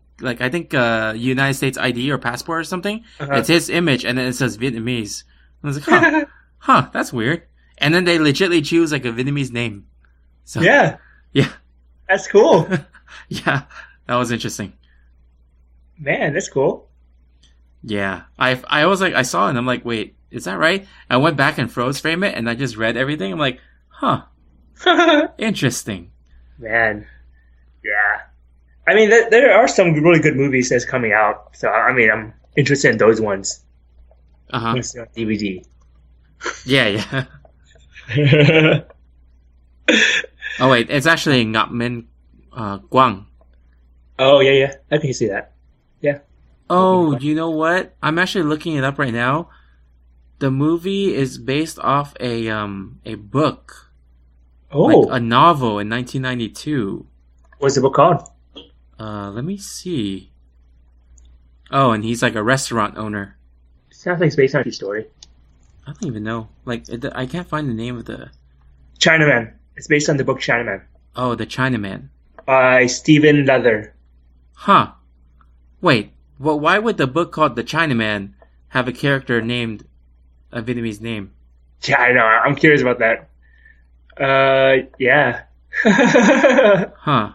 think United States ID or passport or something. Uh-huh. It's his image, and then it says Vietnamese. I was like, huh, that's weird. And then they legitimately choose like a Vietnamese name. So yeah, that's cool. Yeah, that was interesting. Man, that's cool. Yeah, I was like, I saw it and I'm like, wait, is that right? I went back and froze frame it, and I just read everything. I'm like, huh, interesting. Man, yeah. I mean, there are some really good movies that's coming out. So I mean, I'm interested in those ones. Once they're on DVD. Yeah. Oh wait, it's actually Ngapmin Guang. Oh yeah. I can see that. Yeah. Oh, you know what? I'm actually looking it up right now. The movie is based off a book. Oh. Like a novel in 1992. What's the book called? Let me see. Oh, and he's like a restaurant owner. Sounds like it's based on a true story. I don't even know. Like, I can't find the name of the... Chinaman. It's based on the book Chinaman. Oh, The Chinaman. By Stephen Leather. Huh. Wait. Well, why would the book called The Chinaman have a character named a Vietnamese name? Yeah, I know. I'm curious about that. Yeah. Huh.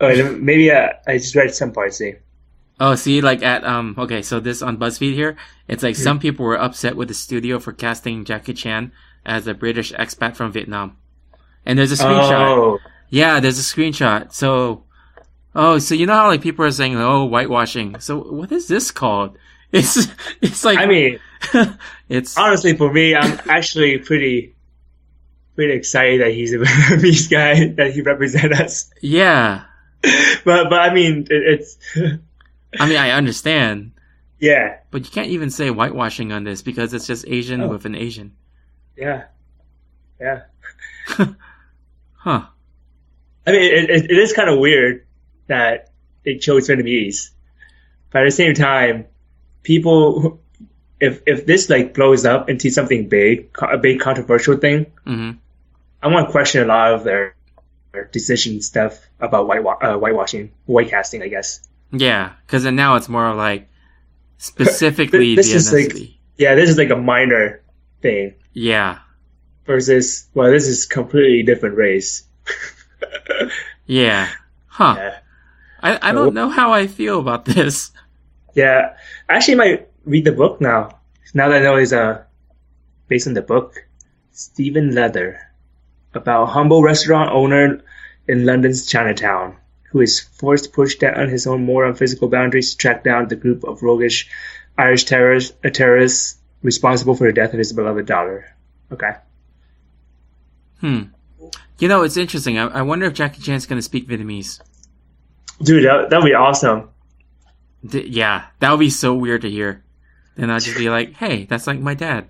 Maybe I just read some parts. See. Oh, see, like at okay, so this on BuzzFeed here, it's like some people were upset with the studio for casting Jackie Chan as a British expat from Vietnam, and there's a screenshot. Oh. Yeah, there's a screenshot. So you know how like people are saying, oh, whitewashing. So what is this called? It's like, I mean, it's honestly for me, I'm actually pretty excited that he's a Vietnamese guy, that he represents us. Yeah. But I mean, it's. I mean, I understand. Yeah. But you can't even say whitewashing on this because it's just Asian with an Asian. Yeah. Huh. I mean, it is kind of weird that it chose Vietnamese, but at the same time, people, if this like blows up into something big, a big controversial thing, I want to question a lot of their decision stuff about whitewashing, white casting, I guess. Yeah, because then now it's more like specifically this the is ethnicity. This is like a minor thing. Yeah. Versus, well, this is completely different race. Yeah. Huh. Yeah. I don't know how I feel about this. Yeah. I actually might read the book now. Now that I know it's based on the book. Stephen Leather. About a humble restaurant owner in London's Chinatown, who is forced to push down his own moral and physical boundaries to track down the group of roguish Irish terrorists responsible for the death of his beloved daughter. Okay. You know, it's interesting. I wonder if Jackie Chan's going to speak Vietnamese. Dude, that would be awesome. Yeah, that would be so weird to hear. Then I'll just be like, hey, that's like my dad.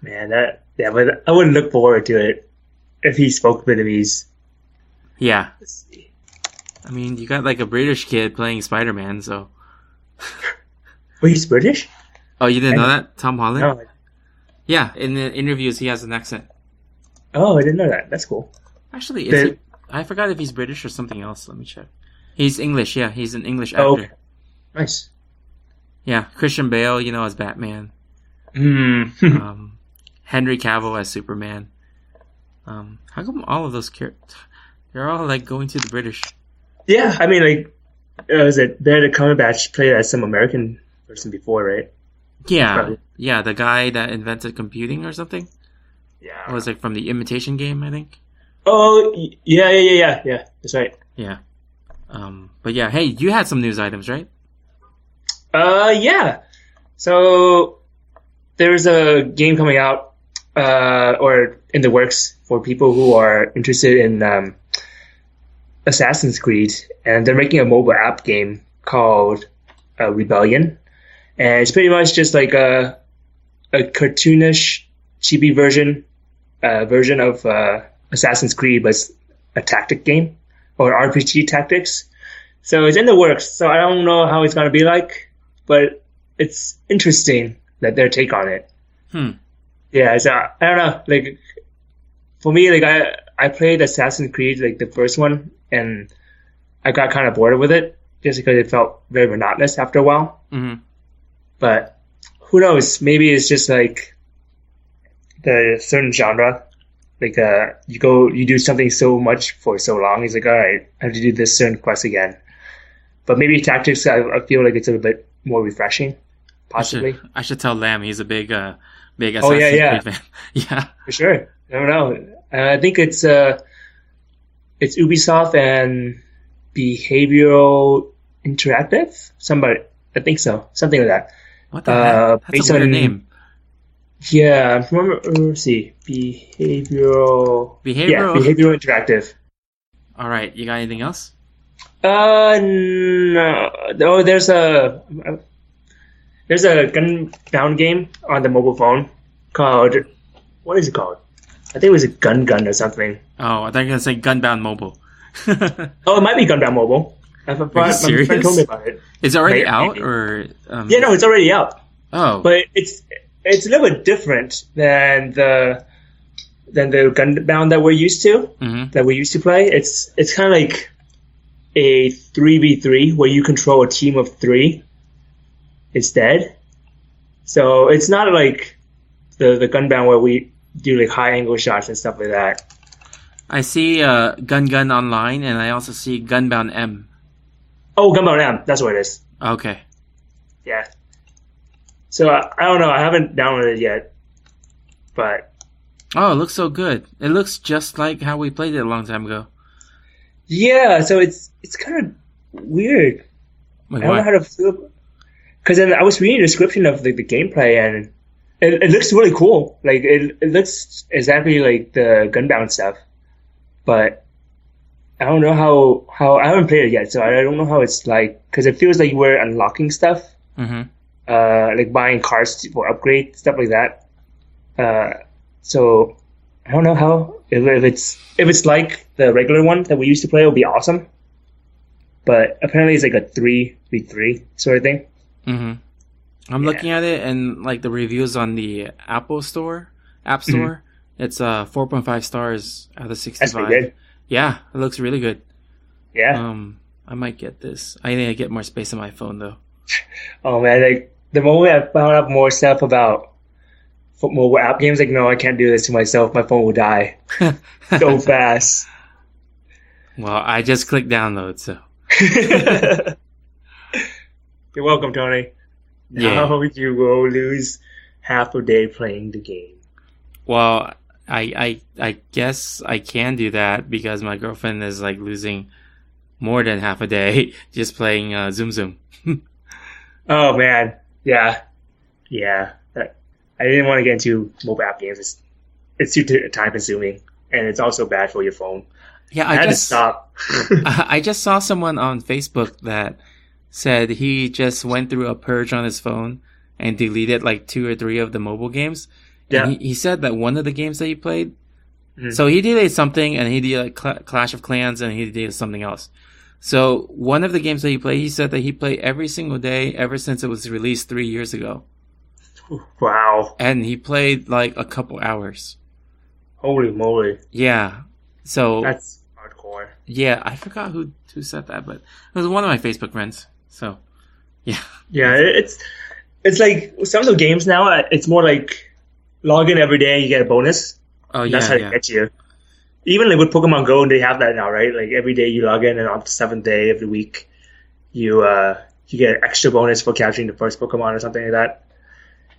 Man, but I wouldn't look forward to it if he spoke Vietnamese. Yeah. I mean, you got like a British kid playing Spider-Man, so... Wait, he's British? Oh, you didn't know that? Tom Holland? No. Yeah, in the interviews he has an accent. Oh, I didn't know that. That's cool. Actually, I forgot if he's British or something else. Let me check. He's English, yeah. He's an English actor. Oh, okay. Nice. Yeah, Christian Bale, you know, as Batman. Henry Cavill as Superman. How come all of those characters... They're all, like, going to the British. Yeah, I mean, like, was it Benedict Cumberbatch played as some American person before, right? Yeah, yeah, the guy that invented computing or something. Yeah. It was, like, from the Imitation Game, I think. Oh, yeah, that's right. Yeah. But yeah, hey, you had some news items, right? Yeah. So, there's a game coming out, or in the works for people who are interested in, Assassin's Creed, and they're making a mobile app game called Rebellion, and it's pretty much just like a cartoonish, chibi version of Assassin's Creed, but it's a tactic game or RPG tactics. So it's in the works. So I don't know how it's gonna be like, but it's interesting that their take on it. Yeah, so I don't know. Like for me, like I played Assassin's Creed, like the first one, and I got kind of bored with it just because it felt very monotonous after a while. But who knows? Maybe it's just like the certain genre. Like you do something so much for so long. It's like, all right, I have to do this certain quest again. But maybe tactics, I feel like it's a bit more refreshing, possibly. I should tell Lamb he's a big Assassin's yeah. Creed fan. Yeah. For sure. I don't know. I think it's Ubisoft and Behavioral Interactive. I think so. Something like that. What the heck? That's a weird name. Yeah, let's see. Behavioral Interactive. All right. You got anything else? No. Oh, there's a Gunbound game on the mobile phone called, what is it called? I think it was a Gun or something. Oh, I thought you were going to say Gunbound Mobile. Oh, it might be Gunbound Mobile. My friend told me about it. Is it already out? Or Yeah, no, it's already out. Oh. But it's a little bit different than the Gunbound that we're used to, that we used to play. It's kind of like a 3v3 where you control a team of 3 instead. So it's not like the Gunbound where we do like high angle shots and stuff like that. I see Gun online, and I also see Gunbound M. Oh, Gunbound M. That's what it is. Okay. Yeah. So I don't know. I haven't downloaded it yet, but oh, it looks so good. It looks just like how we played it a long time ago. Yeah. So it's kind of weird. Wait, I don't know how to feel. Because then I was reading the description of the gameplay, and it looks really cool. Like it looks exactly like the Gunbound stuff, but I don't know how I haven't played it yet, so I don't know how it's like, because it feels like we're unlocking stuff, like buying cars for upgrade, stuff like that. So I don't know how, if it's like the regular one that we used to play, it would be awesome. But apparently it's like a 3v3 sort of thing. I'm looking at it, and like the reviews on the App Store, it's 4.5 stars out of 65. That's pretty good. Yeah, it looks really good. Yeah. I might get this. I need to get more space on my phone though. Oh man, like the moment I found out more stuff about mobile app games, like no, I can't do this to myself. My phone will die so fast. Well, I just clicked download, so. You're welcome, Tony. Now you will lose half a day playing the game. Well, I guess I can do that because my girlfriend is like losing more than half a day just playing Zoom Zoom. Oh man, yeah. I didn't want to get into mobile app games. It's too time consuming, and it's also bad for your phone. Yeah, I had to stop. I just saw someone on Facebook that said he just went through a purge on his phone and deleted like 2 or 3 of the mobile games. Yeah. And he said that one of the games that he played, so he deleted something, and he did like Clash of Clans, and he did something else. So one of the games that he played, he said that he played every single day ever since it was released 3 years ago. Wow. And he played like a couple hours. Holy moly. Yeah. So that's hardcore. Yeah, I forgot who said that, but it was one of my Facebook friends. So, yeah. Yeah, it's like some of the games now, it's more like log in every day, you get a bonus. Oh, yeah. That's how they get you. Even like with Pokemon Go, they have that now, right? Like every day you log in, and on the 7th day of the week, you get an extra bonus for capturing the first Pokemon or something like that.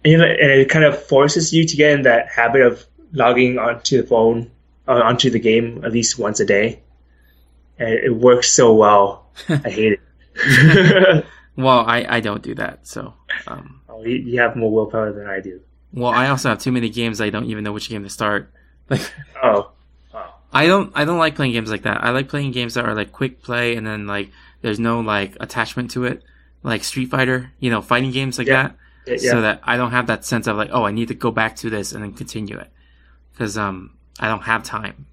And it kind of forces you to get in that habit of logging onto the phone, or onto the game at least once a day. And it works so well. I hate it. Well, I don't do that, so. You have more willpower than I do. Well, I also have too many games I don't even know which game to start. Like, oh. I don't like playing games like that. I like playing games that are like quick play, and then like there's no like attachment to it, like Street Fighter, fighting games like that. Yeah. So that I don't have that sense of like, oh, I need to go back to this and then continue it, because I don't have time.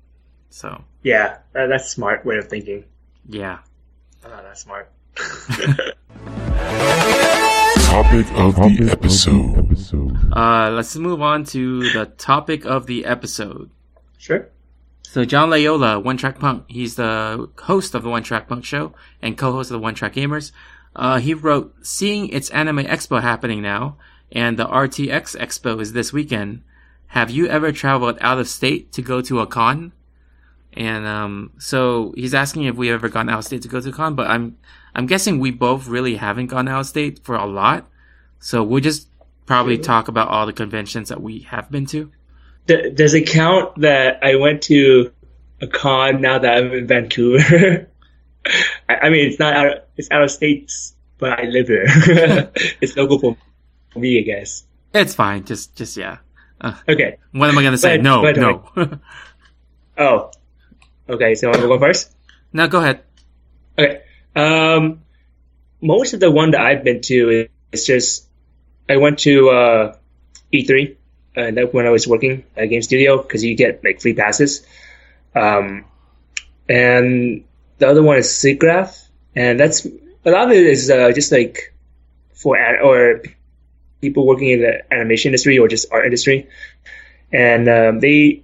So yeah, that's a smart way of thinking. Yeah, I'm not that smart. Topic of the episode. Let's move on to the topic of the episode. Sure. So John Layola, One Track Punk, he's the host of the One Track Punk show and co-host of the One Track Gamers. He wrote, seeing its Anime Expo happening now, and the RTX Expo is this weekend, have you ever traveled out of state to go to a con? And so he's asking if we ever gone out of state to go to a con, but I'm guessing we both really haven't gone out of state for a lot. So we'll just probably talk about all the conventions that we have been to. Does it count that I went to a con now that I'm in Vancouver? I mean, it's out of states, but I live here. It's local for me, I guess. It's fine. Just yeah. Okay. What am I gonna say? No. Oh. Okay, so I'm gonna go first? No, go ahead. Okay. Most of the one that I've been to is just I went to E3 when I was working at a game studio because you get like free passes. And the other one is SIGGRAPH, and that's a lot of it is just like for or people working in the animation industry or just art industry, and they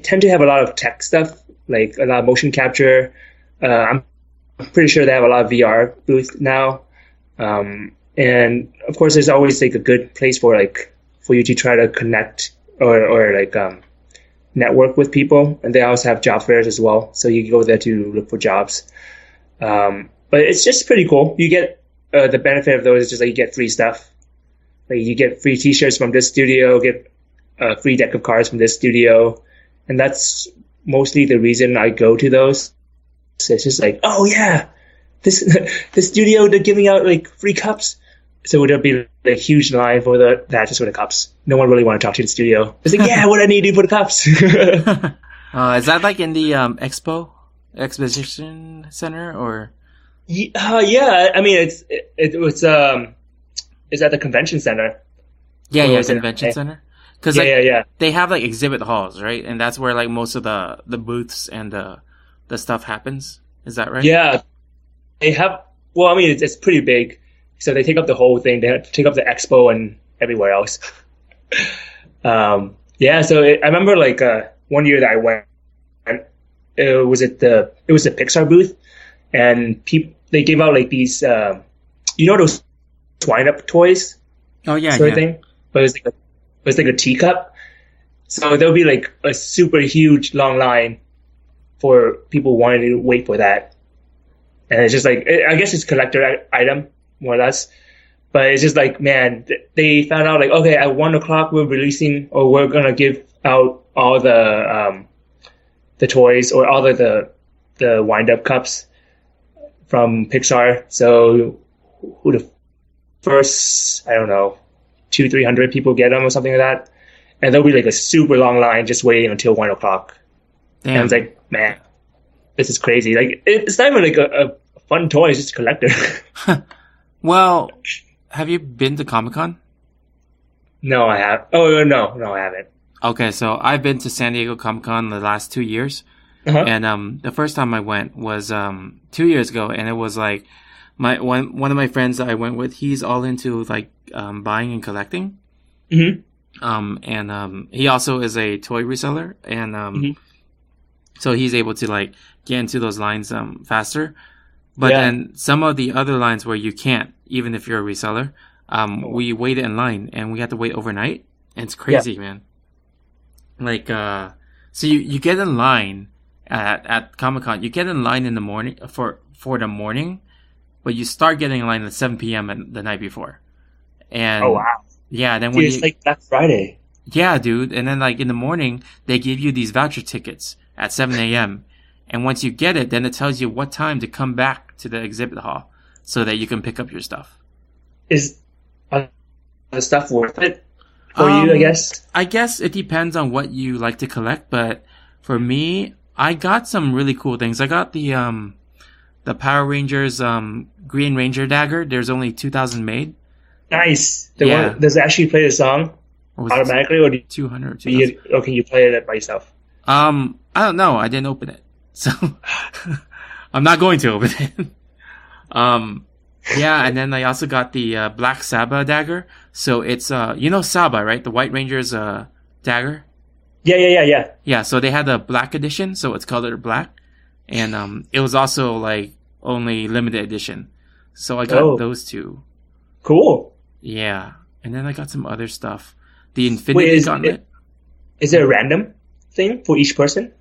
tend to have a lot of tech stuff, like a lot of motion capture. I'm pretty sure they have a lot of VR booths now, and of course, there's always like a good place for you to try to connect or network with people, and they also have job fairs as well. So you go there to look for jobs. But it's just pretty cool. You get the benefit of those is just like you get free stuff. Like you get free T-shirts from this studio, get a free deck of cards from this studio, and that's mostly the reason I go to those. So it's just like, oh yeah, this studio, they're giving out like free cups. So there'll be like huge line for that just for the cups. No one really want to talk to the studio. It's like, yeah, what do I need to do for the cups? Is that like in the exposition center or? Yeah, I mean it's at the convention center. Yeah, convention center. Because yeah. They have like exhibit halls, right? And that's where like most of the booths and the stuff happens. Is that right? Yeah, they have. Well, I mean it's pretty big. So they take up the whole thing. They take up the expo and everywhere else. Yeah. So I remember like one year that I went, it was the Pixar booth, and they gave out like these, those wind up toys. Oh yeah, sort of thing. But it was like a teacup. So there'll be like a super huge long line for people wanting to wait for that, and it's just like I guess it's a collector item. More or less, but it's just like, man, they found out like, okay, at 1:00 we're gonna give out all the toys or all the wind up cups from Pixar. So who the first, I don't know, 200-300 people get them or something like that, and there'll be like a super long line just waiting until 1:00. Damn. And it's like, man, this is crazy. Like it's not even like a fun toy; it's just a collector. Well, have you been to Comic-Con? No, I have. Oh, no, I haven't. Okay, so I've been to San Diego Comic-Con the last 2 years. Uh-huh. And the first time I went was 2 years ago, and it was like one of my friends that I went with, he's all into like buying and collecting. Mm-hmm. And he also is a toy reseller, and so he's able to like get into those lines faster. But then some of the other lines where you can't, even if you're a reseller, we waited in line and we had to wait overnight. And it's crazy, man. Like, so you get in line at Comic-Con, you get in line in the morning for the morning, but you start getting in line at 7 p.m. the night before. And oh, wow. Yeah, then Dude, it's like Black Friday. Yeah, dude. And then like in the morning, they give you these voucher tickets at 7 a.m. And once you get it, then it tells you what time to come back to the exhibit hall so that you can pick up your stuff. Is the stuff worth it for you, I guess? I guess it depends on what you like to collect, but for me, I got some really cool things. I got the Power Rangers Green Ranger dagger. There's only 2,000 made. Nice. One, does it actually play the song automatically, or 200? Or can you play it by yourself? I don't know. I didn't open it. So I'm not going to open it. Yeah, and then I also got the Black Saba dagger. So it's Saba, right? The White Ranger's dagger. Yeah. Yeah, so they had the black edition, so it's colored black, and it was also like only limited edition. So I got those two. Cool. Yeah, and then I got some other stuff. The Infinity Gauntlet. Is it a random thing for each person?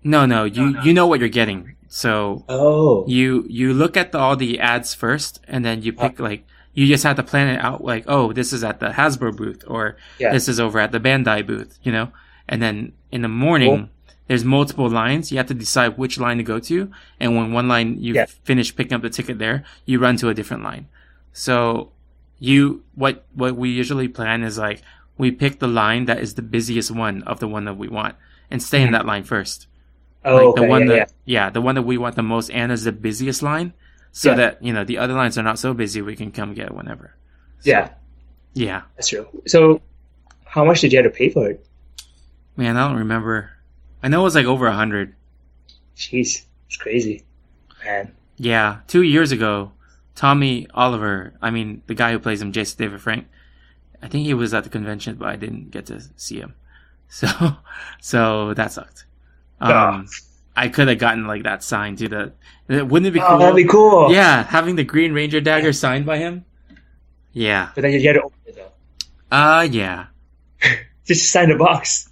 No. You know what you're getting. So you look at all the ads first, and then you pick you just have to plan it out like, oh, this is at the Hasbro booth, or this is over at the Bandai booth, And then in the morning, there's multiple lines. You have to decide which line to go to, and when one line you finish picking up the ticket there, you run to a different line. So what we usually plan is like we pick the line that is the busiest one of the one that we want, and stay in that line first. The one the one that we want the most and is the busiest line, so that the other lines are not so busy. We can come get it whenever. So, yeah, that's true. So, how much did you have to pay for it? Man, I don't remember. I know it was like over 100. Jeez, it's crazy, man. Yeah, 2 years ago, Tommy Oliver, the guy who plays him, Jason David Frank, I think he was at the convention, but I didn't get to see him. So that sucked. I could have gotten like that signed to wouldn't it be cool? Oh, that'd be cool. Yeah, having the Green Ranger dagger signed by him. Yeah. But then you had to open it though. Yeah. Just sign the box.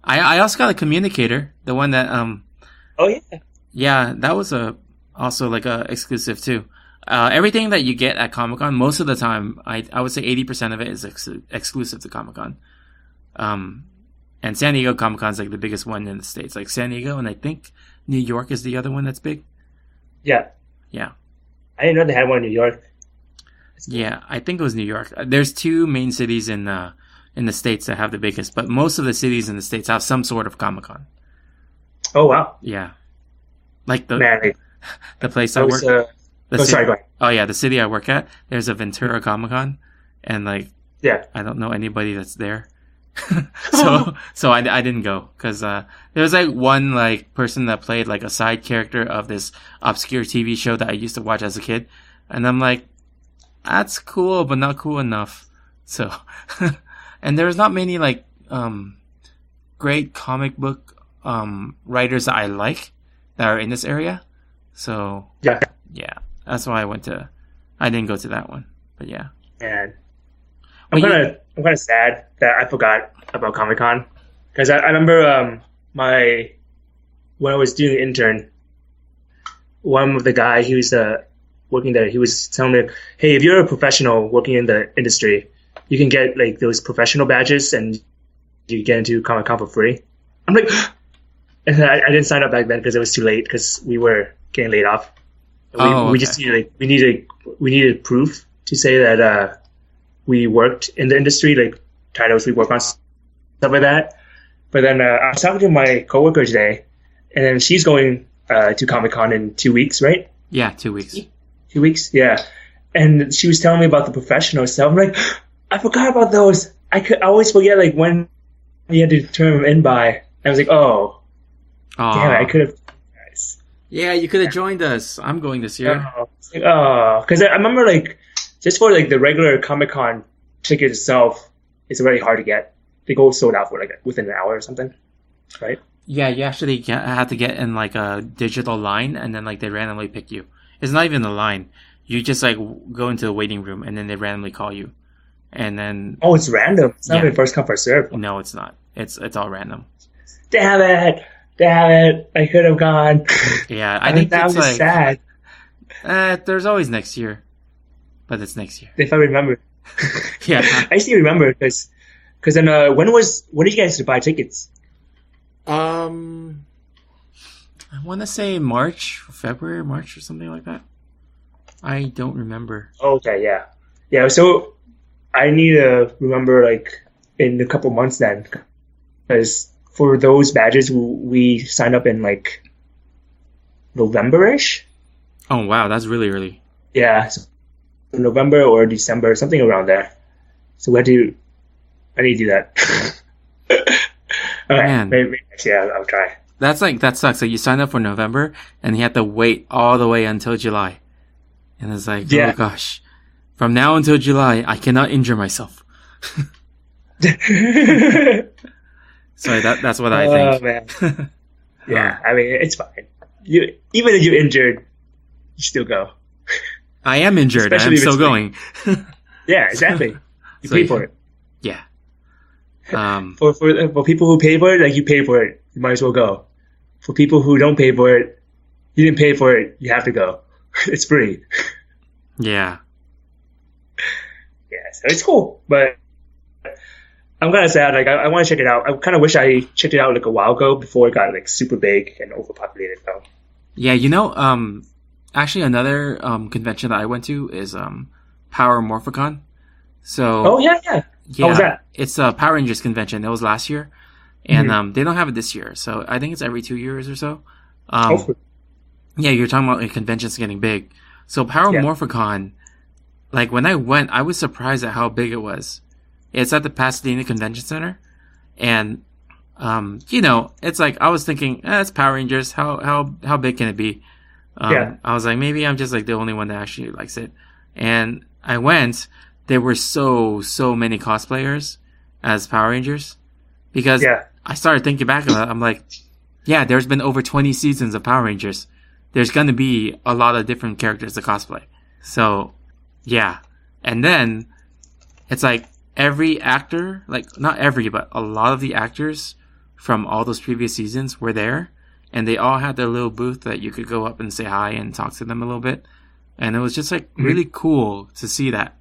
I also got a communicator, the one that Oh yeah. Yeah, that was also like a exclusive too. Everything that you get at Comic-Con, most of the time, I would say 80% of it is exclusive to Comic-Con. And San Diego Comic-Con is like the biggest one in the States. Like San Diego, and I think New York is the other one that's big. Yeah. Yeah. I didn't know they had one in New York. Yeah, I think it was New York. There's two main cities in the States that have the biggest, but most of the cities in the States have some sort of Comic-Con. Oh, wow. Yeah. Like the place I work at. Sorry, go ahead. Oh, yeah, the city I work at, there's a Ventura Comic-Con, and I don't know anybody that's there. so I didn't go, because there was like one like person that played like a side character of this obscure TV show that I used to watch as a kid, and I'm like, that's cool, but not cool enough. So, and there's not many like great comic book writers that I like that are in this area. So yeah, that's why I didn't go to that one. But yeah, and I'm kind of sad that I forgot about Comic-Con, because I remember when I was doing an intern, one of the guy he was working there, he was telling me, hey, if you're a professional working in the industry, you can get like those professional badges and you get into Comic-Con for free. I'm like, and I didn't sign up back then because it was too late, because we were getting laid off. We just needed proof to say that we worked in the industry, like titles we work on, stuff like that. But then I was talking to my coworker today, and then she's going to Comic-Con in 2 weeks, right? Yeah, 2 weeks. 2 weeks, yeah. And she was telling me about the professional stuff. I'm like, I forgot about those. I always forget like when you had to turn them in by. I was like, oh, damn it, I could have. Yeah, you could have joined us. I'm going this year. Because I remember like just for like the regular Comic-Con ticket itself, it's really hard to get. They go sold out for like within an hour or something, right? Yeah, you actually have to get in like a digital line, and then like they randomly pick you. It's not even a line. You just like go into the waiting room, and then they randomly call you, and then it's random. It's not even first come first serve. No, it's not. It's all random. Damn it! I could have gone. Yeah, I think that it's was like sad. There's always next year, but it's next year. If I remember. Yeah, I still remember because then when did you guys buy tickets? I want to say March or something like that. I don't remember. Okay, yeah. So I need to remember like in a couple months then, because for those badges we signed up in like November-ish. Oh wow, that's really early. Yeah, so November or December, something around there. So I need to do that. All right, Man. maybe next year I'll try. That sucks. So you sign up for November and you have to wait all the way until July. And it's like, oh gosh, from now until July, I cannot injure myself. Sorry, that's what I think. Man. Yeah, I mean, it's fine. Even if you're injured, you still go. I am injured. I'm still going. Yeah, exactly. You pay for it. Yeah. For people who pay for it, like you pay for it, you might as well go. For people who don't pay for it, you didn't pay for it, you have to go. It's free. Yeah. Yeah, so it's cool, but I'm kind of sad. Like, I want to check it out. I kind of wish I checked it out like a while ago before it got like super big and overpopulated. Though. Yeah, actually another convention that I went to is Power Morphicon. So Oh yeah. How was that? It's a Power Rangers convention. It was last year, and they don't have it this year. So I think it's every 2 years or so. Hopefully. Yeah, you're talking about like, conventions getting big. So Power Morphicon, like when I went, I was surprised at how big it was. It's at the Pasadena Convention Center, and it's like I was thinking, it's Power Rangers. How big can it be? I was like, maybe I'm just like the only one that actually likes it. And I went. There were so many cosplayers as Power Rangers, because I started thinking back about it. I'm like, yeah, there's been over 20 seasons of Power Rangers. There's gonna be a lot of different characters to cosplay. So, yeah. And then it's like every actor, like not every, but a lot of the actors from all those previous seasons were there, and they all had their little booth that you could go up and say hi and talk to them a little bit. And it was just like really cool to see that.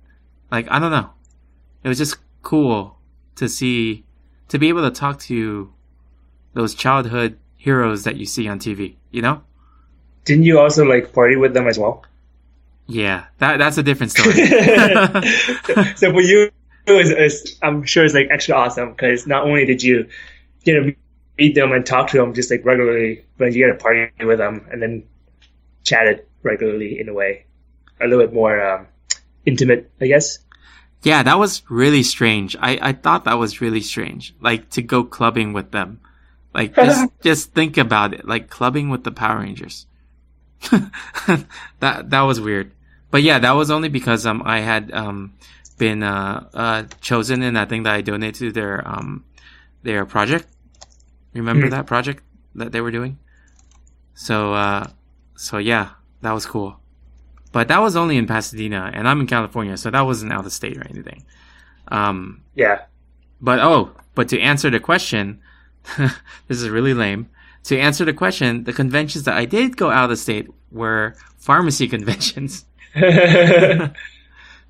Like, I don't know. It was just cool to be able to talk to those childhood heroes that you see on TV, you know? Didn't you also like party with them as well? Yeah, that's a different story. So for you, I'm sure it's like extra awesome because not only did you get to meet them and talk to them just like regularly, but you got to party with them and then chatted regularly in a way, a little bit more intimate, I guess. Yeah, that was really strange. I thought that was really strange, like to go clubbing with them. Like just think about it, like clubbing with the Power Rangers. that was weird. But yeah, that was only because I had been chosen in that thing that I donated to their project. Remember that project that they were doing? So yeah, that was cool. But that was only in Pasadena, and I'm in California, so that wasn't out of state or anything. Yeah. But to answer the question, this is really lame. To answer the question, the conventions that I did go out of state were pharmacy conventions.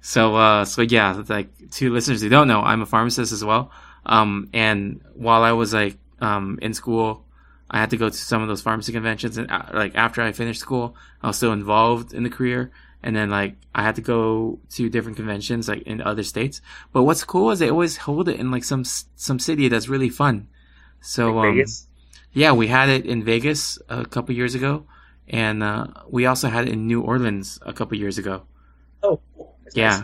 So yeah, like to listeners who don't know, I'm a pharmacist as well. And while I was like in school, I had to go to some of those pharmacy conventions, and like after I finished school, I was still involved in the career, and then like I had to go to different conventions like in other states. But what's cool is they always hold it in like some city that's really fun. So like Vegas? Yeah, we had it in Vegas a couple years ago, and we also had it in New Orleans a couple years ago. Oh, cool. That's nice.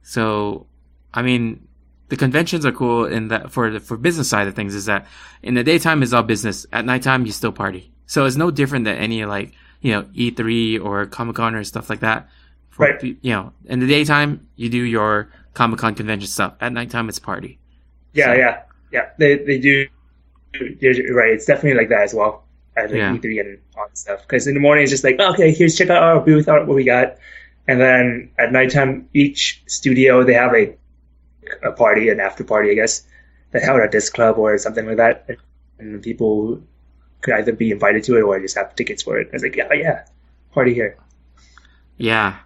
So I mean, the conventions are cool in that for business side of things is that in the daytime is all business. At nighttime you still party. So it's no different than any like, E3 or Comic-Con or stuff like that. Right. In the daytime you do your Comic-Con convention stuff. At nighttime it's party. Yeah. They do. You're right. It's definitely like that as well. At like E3 and all that stuff. Because in the morning it's just like, okay, here's check out our booth, what we got. And then at nighttime, each studio, they have a party, an after party, I guess, that held at this club or something like that. And people could either be invited to it or just have tickets for it. I was like, yeah, party here. Yeah.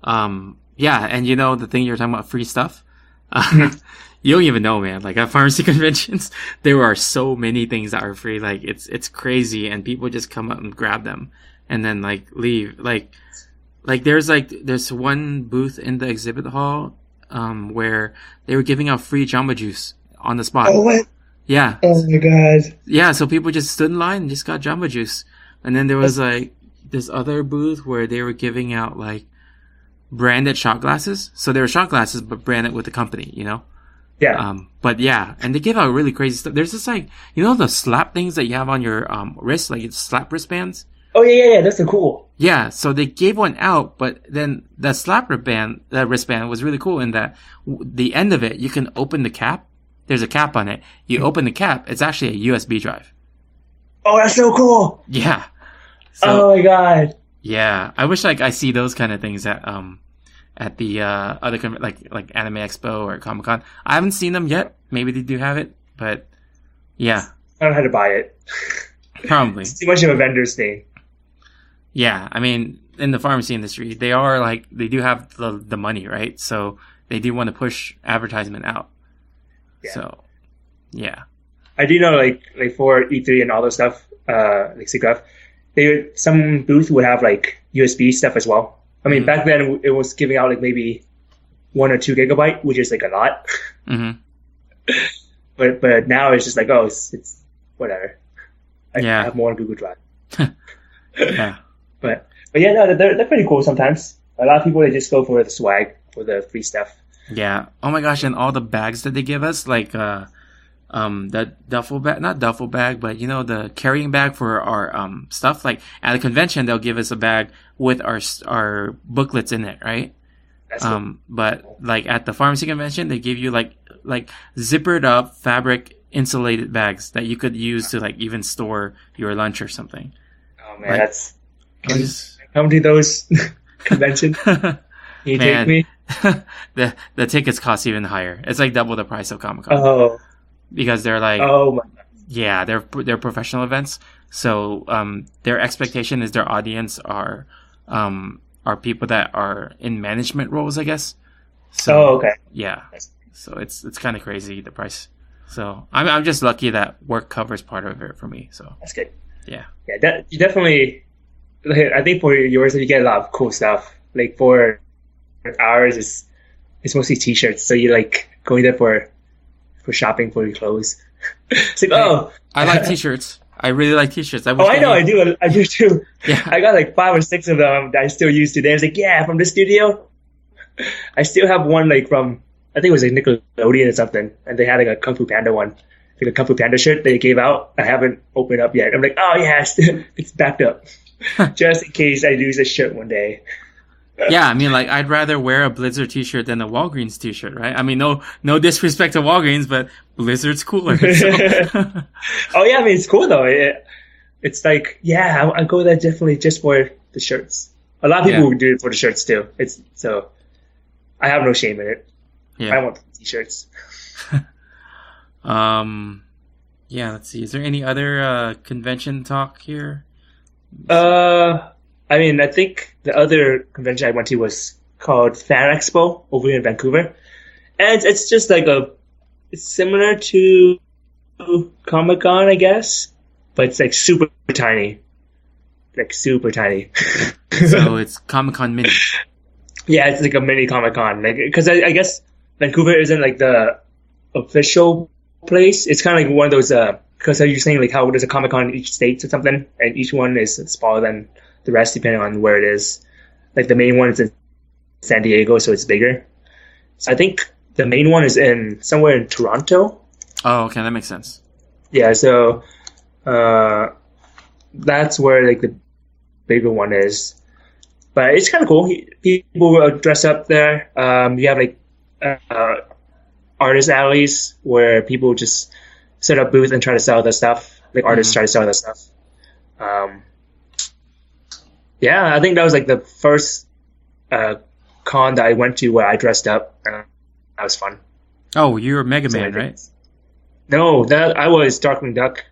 And the thing you're talking about, free stuff? You don't even know, man. Like at pharmacy conventions, there are so many things that are free. Like it's crazy, and people just come up and grab them and then like leave. Like there's one booth in the exhibit hall where they were giving out free Jamba Juice on the spot. Oh, what? Yeah. Oh my god. Yeah, so people just stood in line and just got Jamba Juice. And then there was like this other booth where they were giving out like branded shot glasses. So they were shot glasses but branded with the company, Yeah. But yeah, and they give out really crazy stuff. There's this like, the slap things that you have on your wrist, like it's slap wristbands. Oh yeah, that's cool. Yeah, so they gave one out, but then the slap wristband was really cool in that the end of it, you can open the cap. There's a cap on it. You open the cap, it's actually a USB drive. Oh, that's so cool. Yeah. Oh my god. Yeah, I wish like I see those kind of things at the other like Anime Expo or Comic Con. I haven't seen them yet. Maybe they do have it, but yeah. I don't know how to buy it. Probably. It's too much of a vendor's thing. Yeah, I mean, in the pharmacy industry, they do have the money, right? So they do want to push advertisement out. Yeah. So, yeah. I do know, like for E3 and all those stuff, like SIGGRAPH, some booths would have like USB stuff as well. I mean, back then it was giving out like maybe 1 or 2 gigabyte, which is like a lot. Mm-hmm. But now it's just like, oh, it's whatever. I Yeah. have more on Google Drive. Yeah. But yeah, no, they're pretty cool sometimes. A lot of people, they just go for the swag, for the free stuff. Yeah. Oh my gosh, and all the bags that they give us, like the duffel bag, not duffel bag, but you know, the carrying bag for our stuff. Like at a convention, they'll give us a bag with our booklets in it, right? That's cool. But like at the pharmacy convention, they give you like zippered up fabric insulated bags that you could use to like even store your lunch or something. Oh man, like, that's come to those conventions. Can you take me? the tickets cost even higher. It's like double the price of Comic-Con. Oh, because they're like, oh my God. Yeah, they're professional events. So their expectation is their audience are people that are in management roles, I guess. So, Oh, okay. Yeah. So it's kind of crazy, the price. So I'm just lucky that work covers part of it for me. So That's good. yeah. Yeah, you definitely. Like, I think for yours, you get a lot of cool stuff. Like for ours, it's mostly T-shirts. So you like going there for shopping for your clothes. It's like, oh, I like T-shirts. I really like T-shirts. I know, I do too. Yeah. I got like 5 or 6 of them that I still use today. I was like, yeah, from the studio. I still have one like from, I think it was like Nickelodeon or something, and they had like a Kung Fu Panda one, like a Kung Fu Panda shirt they gave out. I haven't opened up yet. I'm like, oh yeah, it's backed up, just in case I lose a shirt one day. Yeah, I mean, like, I'd rather wear a Blizzard T-shirt than a Walgreens T-shirt, right? I mean, no disrespect to Walgreens, but Blizzard's cooler. So. Oh yeah, I mean, it's cool though. It's like, yeah, I go there definitely just for the shirts. A lot of people do it for the shirts too. So I have no shame in it. Yeah. I want the T-shirts. Yeah, let's see. Is there any other convention talk here? I mean, I think the other convention I went to was called Fan Expo over in Vancouver. And it's just like it's similar to Comic-Con, I guess, but it's like super tiny. Like super tiny. So it's Comic-Con mini. Yeah, it's like a mini Comic-Con. Like, because I guess Vancouver isn't like the official place. It's kind of like one of those, because you're saying like how there's a Comic-Con in each state or something, and each one is smaller than the rest depending on where it is. Like the main one is in San Diego, so it's bigger. So I think the main one is somewhere in Toronto. Oh, okay, that makes sense. Yeah, so that's where like the bigger one is. But it's kind of cool. People dress up there. You have like artist alleys where people just set up booths and try to sell their stuff. Like artists try to sell their stuff. Yeah, I think that was like the first con that I went to where I dressed up. That was fun. Oh, you were Mega Man, right? No, I was Darkwing Duck.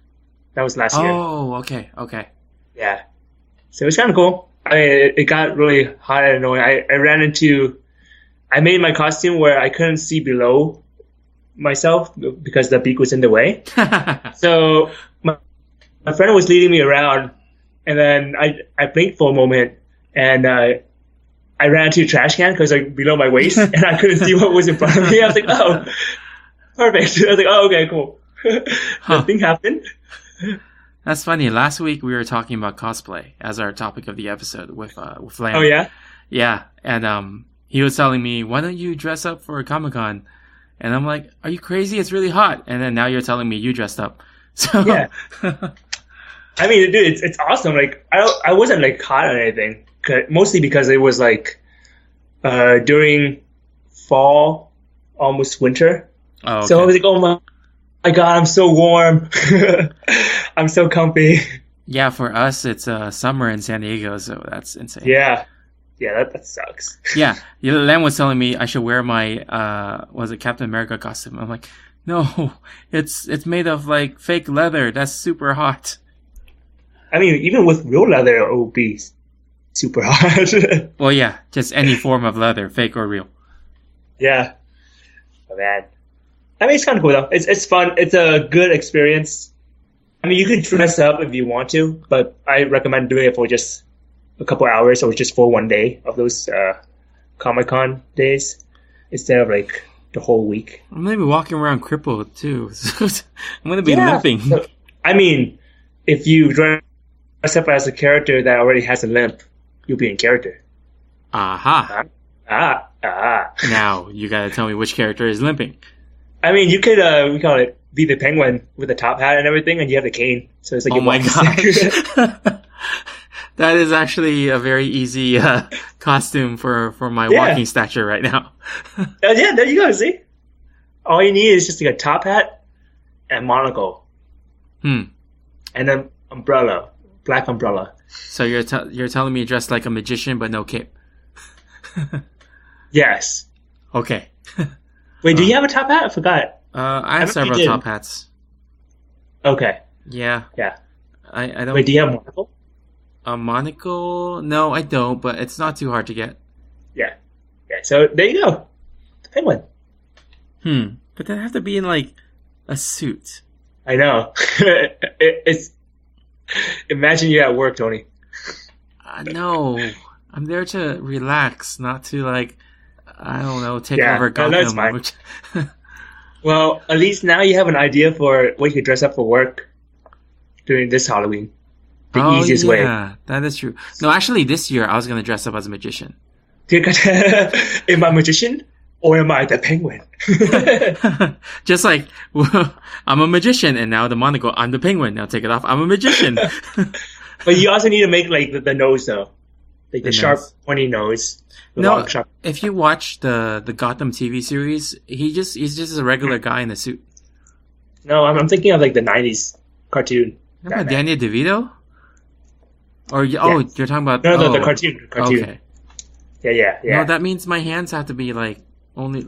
That was last year. Oh, okay. Yeah. So it was kind of cool. It got really hot and annoying. I made my costume where I couldn't see below myself because the beak was in the way. So my friend was leading me around, and then I blinked for a moment, and I ran to a trash can because like below my waist, and I couldn't see what was in front of me. I was like, oh, perfect. I was like, oh, okay, cool. Nothing happened. That's funny. Last week we were talking about cosplay as our topic of the episode with Lam. Oh yeah? Yeah, and he was telling me, why don't you dress up for a Comic-Con? And I'm like, are you crazy? It's really hot. And then now you're telling me you dressed up. So yeah. I mean, dude, it's awesome. Like I wasn't like hot or anything, mostly because it was like during fall, almost winter. Oh, okay. So I was like, oh my God, I'm so warm. I'm so comfy. Yeah, for us, it's summer in San Diego, so that's insane. Yeah, that sucks. Yeah, Len was telling me I should wear my was it Captain America costume? I'm like, no, it's made of like fake leather. That's super hot. I mean, even with real leather, it would be super hard. Well, yeah, just any form of leather, fake or real. Yeah. Oh, man. I mean, it's kind of cool, though. It's fun. It's a good experience. I mean, you can dress up if you want to, but I recommend doing it for just a couple hours or just for one day of those Comic-Con days instead of, like, the whole week. I'm going to be walking around crippled, too. I'm going to be limping. So, I mean, if you dress up as a character that already has a limp, you'll be in character. Aha. Ah. Now, you got to tell me which character is limping. I mean, you could, we call it, be the penguin with the top hat and everything, and you have the cane. So it's like oh my gosh. That is actually a very easy costume for my walking stature right now. Yeah, there you go, see? All you need is just like a top hat and monocle. And an umbrella, black umbrella. So you're telling me dressed like a magician but no cape? Yes. Okay. Wait, do you have a top hat? I forgot. I have several top hats. Okay. Yeah. I don't. Wait, do you have a monocle? A monocle? No, I don't, but it's not too hard to get. Yeah. So there you go. The penguin. But they have to be in like a suit. I know. It's. Imagine you're at work, Tony. No, I'm there to relax, not to like, I don't know, take over Gotham. No, it's fine. Well, at least now you have an idea for what you could dress up for work during this Halloween. The easiest way. Yeah, that is true. No, actually, this year I was going to dress up as a magician. Am I a magician or am I the penguin? Just like, I'm a magician and now the monocle, I'm the penguin. Now take it off, I'm a magician. But you also need to make like the nose though. Like the sharp, pointy nose. No, if you watch the Gotham TV series, he's just a regular guy in a suit. No, I'm thinking of like the 90s cartoon. Remember Danny DeVito? Or you're talking about no, the cartoon. Okay. Yeah. No, that means my hands have to be like only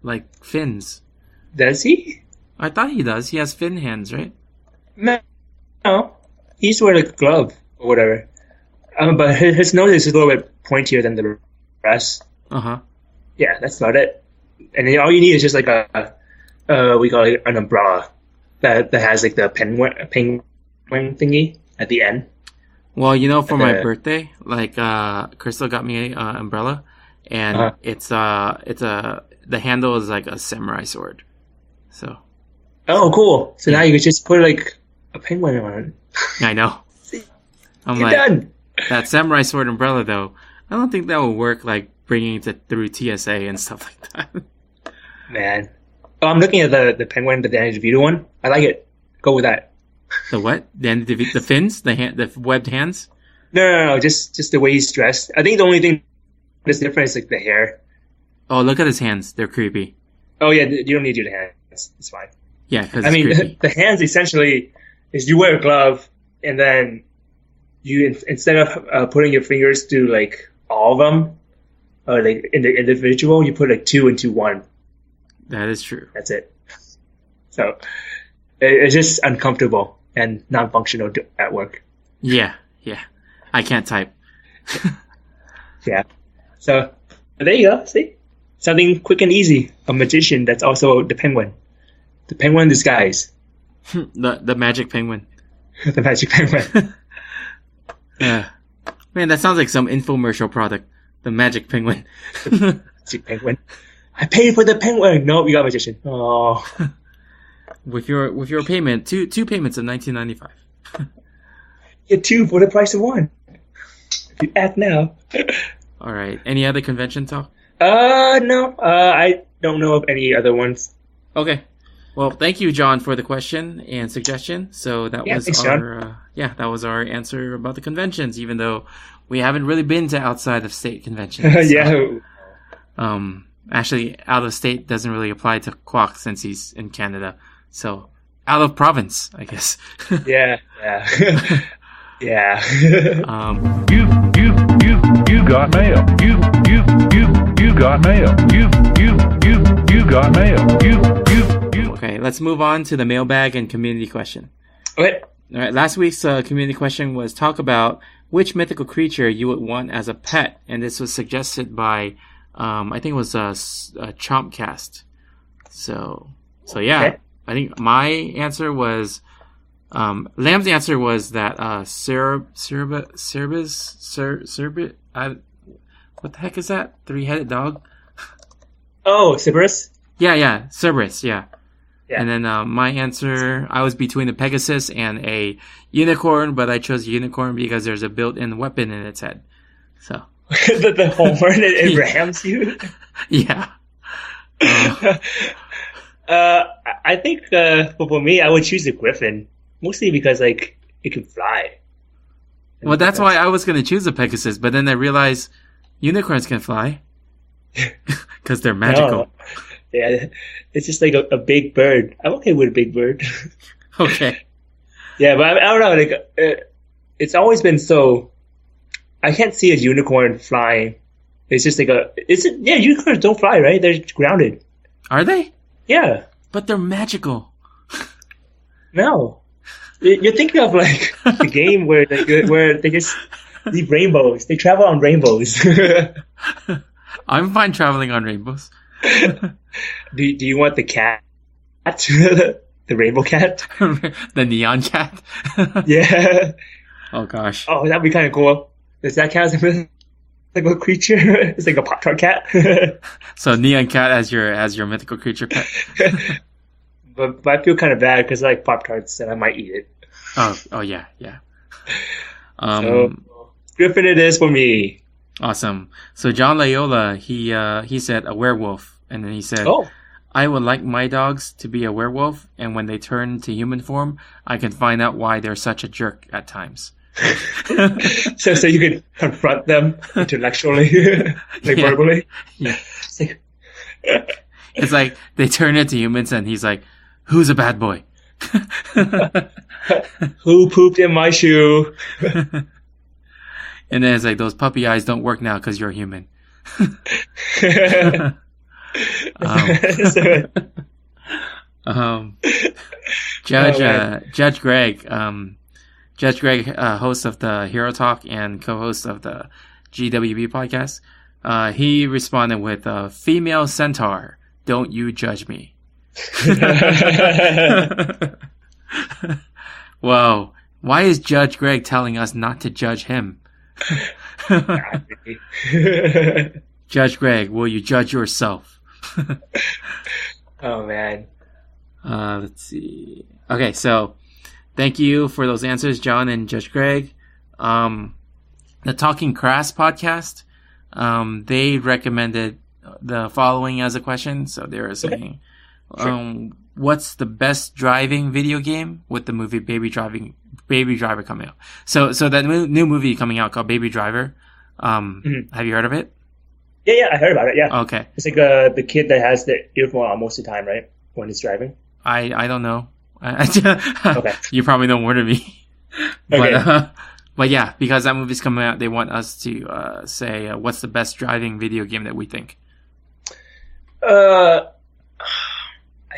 like fins. Does he? I thought he does. He has fin hands, right? No, he used to wear like a glove or whatever. But his nose is a little bit pointier than the rest. Yeah, that's about it. And then all you need is just like we call it an umbrella that has like the penguin thingy at the end. Well, you know, for my birthday, like Crystal got me an umbrella, and it's the handle is like a samurai sword. So. Oh, cool! So now you could just put like a penguin on it. I know. I'm You're done. That samurai sword umbrella, though, I don't think that would work, like, bringing it through TSA and stuff like that. Man. Oh, I'm looking at the penguin, the Danny DeVito one. I like it. Go with that. The what? The fins? The webbed hands? No. Just the way he's dressed. I think the only thing that's different is, like, the hair. Oh, look at his hands. They're creepy. Oh, yeah, you don't need to do the hands. It's fine. Yeah, because creepy. The hands, essentially, is you wear a glove, and then you, instead of putting your fingers through like all of them, like in the individual, you put like 2 into 1. That is true. That's it. So it's just uncomfortable and non-functional at work. Yeah. I can't type. Yeah. So there you go. See, something quick and easy. A magician that's also the penguin. The penguin disguise. the magic penguin. The magic penguin. Man, that sounds like some infomercial product. The magic penguin. Magic penguin. I paid for the penguin. No, you got magician. Oh. With your payment, two payments of $19.95. Get 2 for the price of 1. If you act now. All right. Any other convention talk? No. I don't know of any other ones. Okay. Well, thank you, John, for the question and suggestion. So that was our answer about the conventions, even though we haven't really been to outside of state conventions. Yeah. Actually, out of state doesn't really apply to Quoc since he's in Canada. So out of province, I guess. Yeah. Yeah. You got mail. You got mail. You got mail. Okay, let's move on to the mailbag and community question. Okay. All right, last week's community question was talk about which mythical creature you would want as a pet, and this was suggested by, I think it was a Chompcast. So yeah, Okay. I think my answer was, Lamb's answer was that what the heck is that? 3-headed dog? Oh, Cerberus? Yeah, Cerberus, yeah. Yeah. And then my answer, I was between a Pegasus and a unicorn, but I chose unicorn because there's a built-in weapon in its head. So the horn it rams you. yeah. I think for me, I would choose a griffin, mostly because like it can fly. Well, that's why I was going to choose a Pegasus, but then I realized unicorns can fly because they're magical. No. Yeah, it's just like a big bird. I'm okay with a big bird. Okay. Yeah, but I don't know. Like, it's always been so. I can't see a unicorn flying. It's just like unicorns don't fly, right? They're grounded. Are they? Yeah. But they're magical. No. You're thinking of like the game where they just leave rainbows. They travel on rainbows. I'm fine traveling on rainbows. Do you want the cat? The rainbow cat? The neon cat? Yeah. Oh gosh. Oh, that'd be kind of cool. Does that count as a mythical creature? It's like a Pop-Tart cat. So neon cat as your mythical creature pet. But I feel kind of bad because I like Pop-Tarts and I might eat it. Oh yeah. So Griffin it is for me. Awesome. So John Loyola, he said a werewolf, and then he said, Oh. I would like my dogs to be a werewolf, and when they turn to human form, I can find out why they're such a jerk at times. so you can confront them intellectually, like Yeah. verbally. Yeah. It's like, It's like they turn into humans, and he's like, "Who's a bad boy?" who pooped in my shoe? And then it's like, those puppy eyes don't work now because you're human. Judge Greg, host of the Hero Talk and co-host of the GWB podcast, he responded with, female centaur, don't you judge me. Whoa. Why is Judge Greg telling us not to judge him? Judge Greg, will you judge yourself? Oh man. Let's see. Okay, so thank you for those answers, John and Judge Greg. The Talking Crass podcast, they recommended the following as a question. So they were saying, what's the best driving video game with the movie Baby Driver coming out? So that new movie coming out called Baby Driver. Have you heard of it? Yeah, I heard about it. Yeah. Okay. It's like the kid that has the earphone on most of the time, right? When he's driving. I don't know. Okay. You probably know more than me. Okay. But yeah, because that movie's coming out, they want us to say what's the best driving video game that we think. I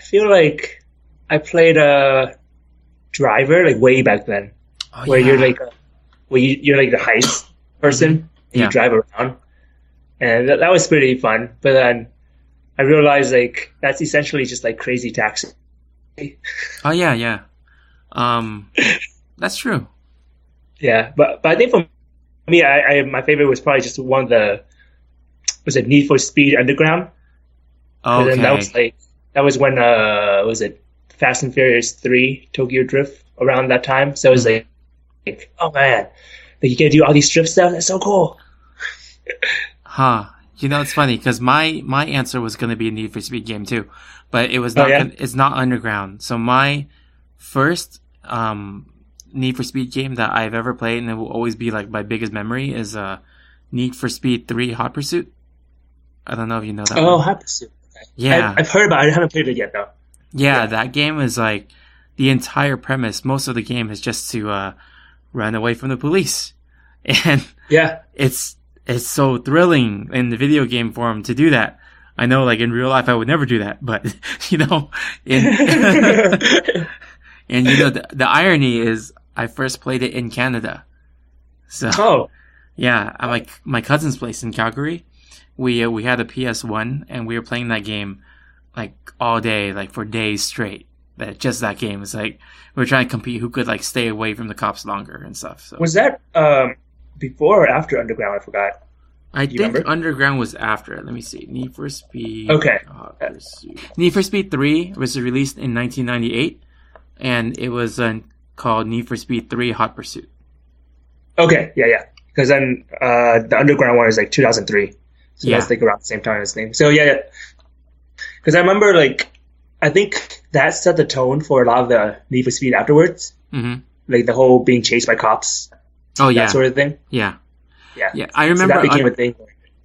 feel like I played a Driver like way back then, where you're like you're like the heist person and you drive around, and that was pretty fun. But then I realized like that's essentially just like Crazy Taxi. Oh yeah. That's true. Yeah, but I think for me, I my favorite was probably just one of the Need for Speed Underground. Okay. And then that was when was it Fast and Furious 3 Tokyo Drift around that time. So it was like oh man, like you get to do all these drift stuff. That's so cool. Huh. You know, it's funny because my answer was going to be a Need for Speed game too, but it was not. It's not Underground. So my first Need for Speed game that I've ever played, and it will always be like my biggest memory, is Need for Speed 3 Hot Pursuit. I don't know if you know that. Oh, one. Hot Pursuit. Yeah, I've heard about it. I haven't played it yet though. Yeah, that game is like the entire premise. Most of the game is just to run away from the police, and it's so thrilling in the video game form to do that. I know, like in real life, I would never do that, but you know, and you know, the irony is, I first played it in Canada, So Oh, yeah, at my cousin's place in Calgary, we had a PS1 and we were playing that game like all day, like for days straight. Just that game. It's like we were trying to compete who could like stay away from the cops longer and stuff. So was that before or after Underground? I forgot. I Do you think remember? Underground was after it. Let me see. Need for Speed. Okay. Hot Pursuit. Need for Speed 3 was released in 1998, and it was called Need for Speed 3 Hot Pursuit. Okay, yeah. Because then the Underground one is like 2003. So Yeah. that's like around the same time as the name. So yeah. Because I remember I think that set the tone for a lot of the Need for Speed afterwards. Mm-hmm. Like the whole being chased by cops, Oh yeah, that sort of thing. yeah. Yeah. I So remember. that became a thing.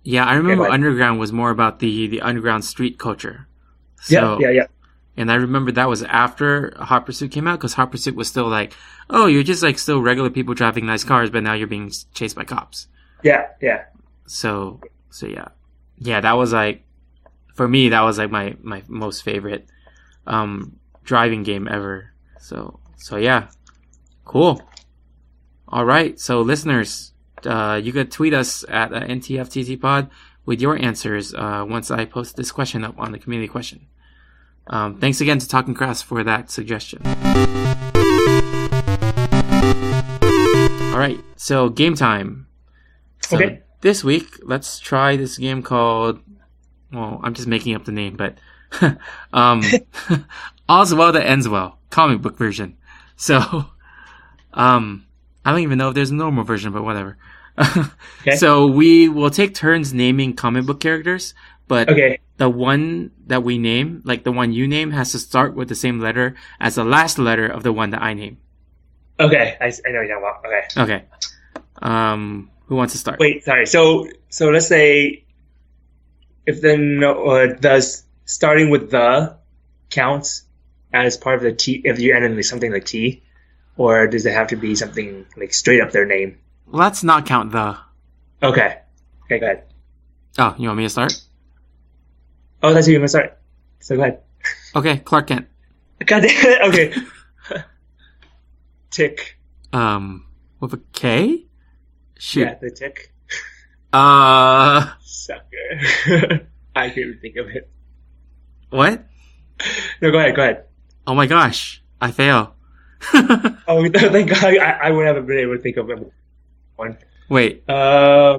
Yeah, I remember go ahead. Underground was more about the underground street culture. So, Yeah. And I remember that was after Hot Pursuit came out, because Hot Pursuit was still like, oh, you're just like still regular people driving nice cars, but now you're being chased by cops. Yeah. So yeah. Yeah, that was like, for me, that was like my most favorite driving game ever. So yeah. Cool. All right. So listeners, you could tweet us at NTFTTpod with your answers once I post this question up on the community question. Thanks again to Talking Crafts for that suggestion. All right, so game time. So Okay. This week, let's try this game called, well, I'm just making up the name, but All's Well That Ends Well, comic book version. So, I don't even know if there's a normal version, but whatever. Okay. So we will take turns naming comic book characters, but Okay. the one that we name, like the one you name, has to start with the same letter as the last letter of the one that I name. Okay. I know what you're talking about. Okay. Okay. Who wants to start? Wait, sorry. So let's say if the starting with the counts as part of the T, if you end in something like T, or does it have to be something like straight up their name? Let's not count the. Okay, go ahead. Oh, you want me to start? Oh, that's you. I'm sorry. So go ahead. Okay, Clark Kent. God damn it. Okay. Tick. With a K? Shoot. Yeah, the tick. Sucker. I can't even think of it. What? No, go ahead. Oh my gosh, I fail. Oh, thank God. I would have been able to think of one. Wait, Uh,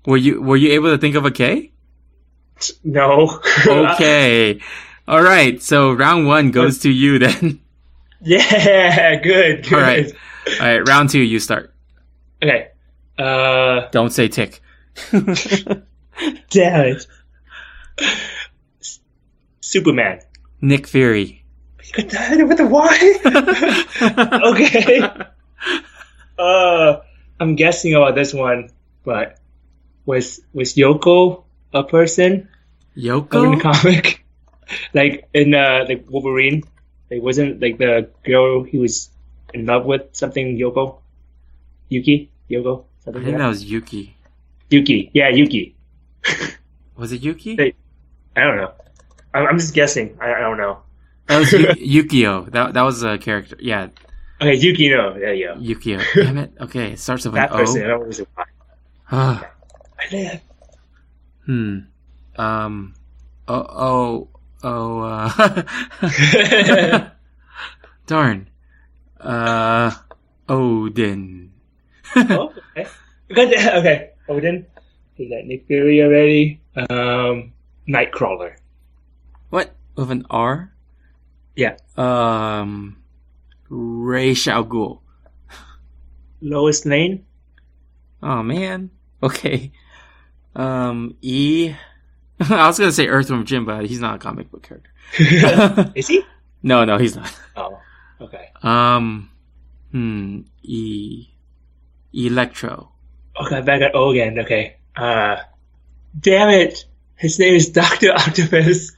were you able to think of a K? no. Okay. All right. So round 1 goes to you then. Yeah, good. All right. All right. Round 2, you start. Okay. Don't say tick. Damn it. Superman. Nick Fury. With the Y? Okay. I'm guessing about this one, but was Yoko a person in the Yoko? comic? Like in like Wolverine, like wasn't like the girl he was in love with something Yoko? Yoko, I something think like that that. was Yuki. Yuki, yeah, Yuki. Was it Yuki? Hey. I don't know. I'm just guessing. I don't know. That was Yukio. That was a character. Yeah, Okay, Yuki, no, there you go. Yukio. Damn it. Okay, it starts with That an person, I O. don't know why. Ah. I live. Darn. Odin. Oh, okay. Okay, Odin. We got Nick Fury already. Nightcrawler. What? With an R? Yeah. Ra's al Ghul. Lois Lane. Oh man. Okay. E. I was gonna say Earthworm Jim, but he's not a comic book character. Is he? No, he's not. Oh, okay. Electro. Okay, back at O again. Okay. Damn it. His name is Dr. Octopus.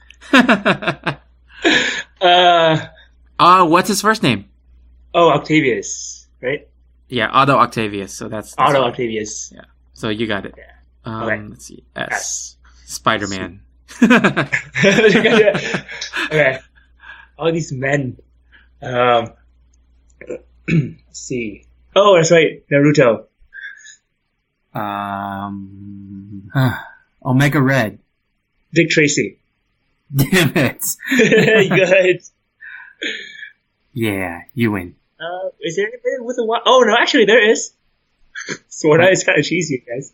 What's his first name? Oh, Octavius, right? Yeah, Otto Octavius. So that's Otto right. Octavious. Yeah. So you got it. Yeah. Okay. Let's see. S. Spider-Man. Okay. All these men. Let's see. Oh, that's right. Naruto. Omega Red. Dick Tracy. Damn it. Good. Yeah, you win. Is there anybody with a Y? Oh, no, actually, there is. Sword Eye is kind of cheesy, guys.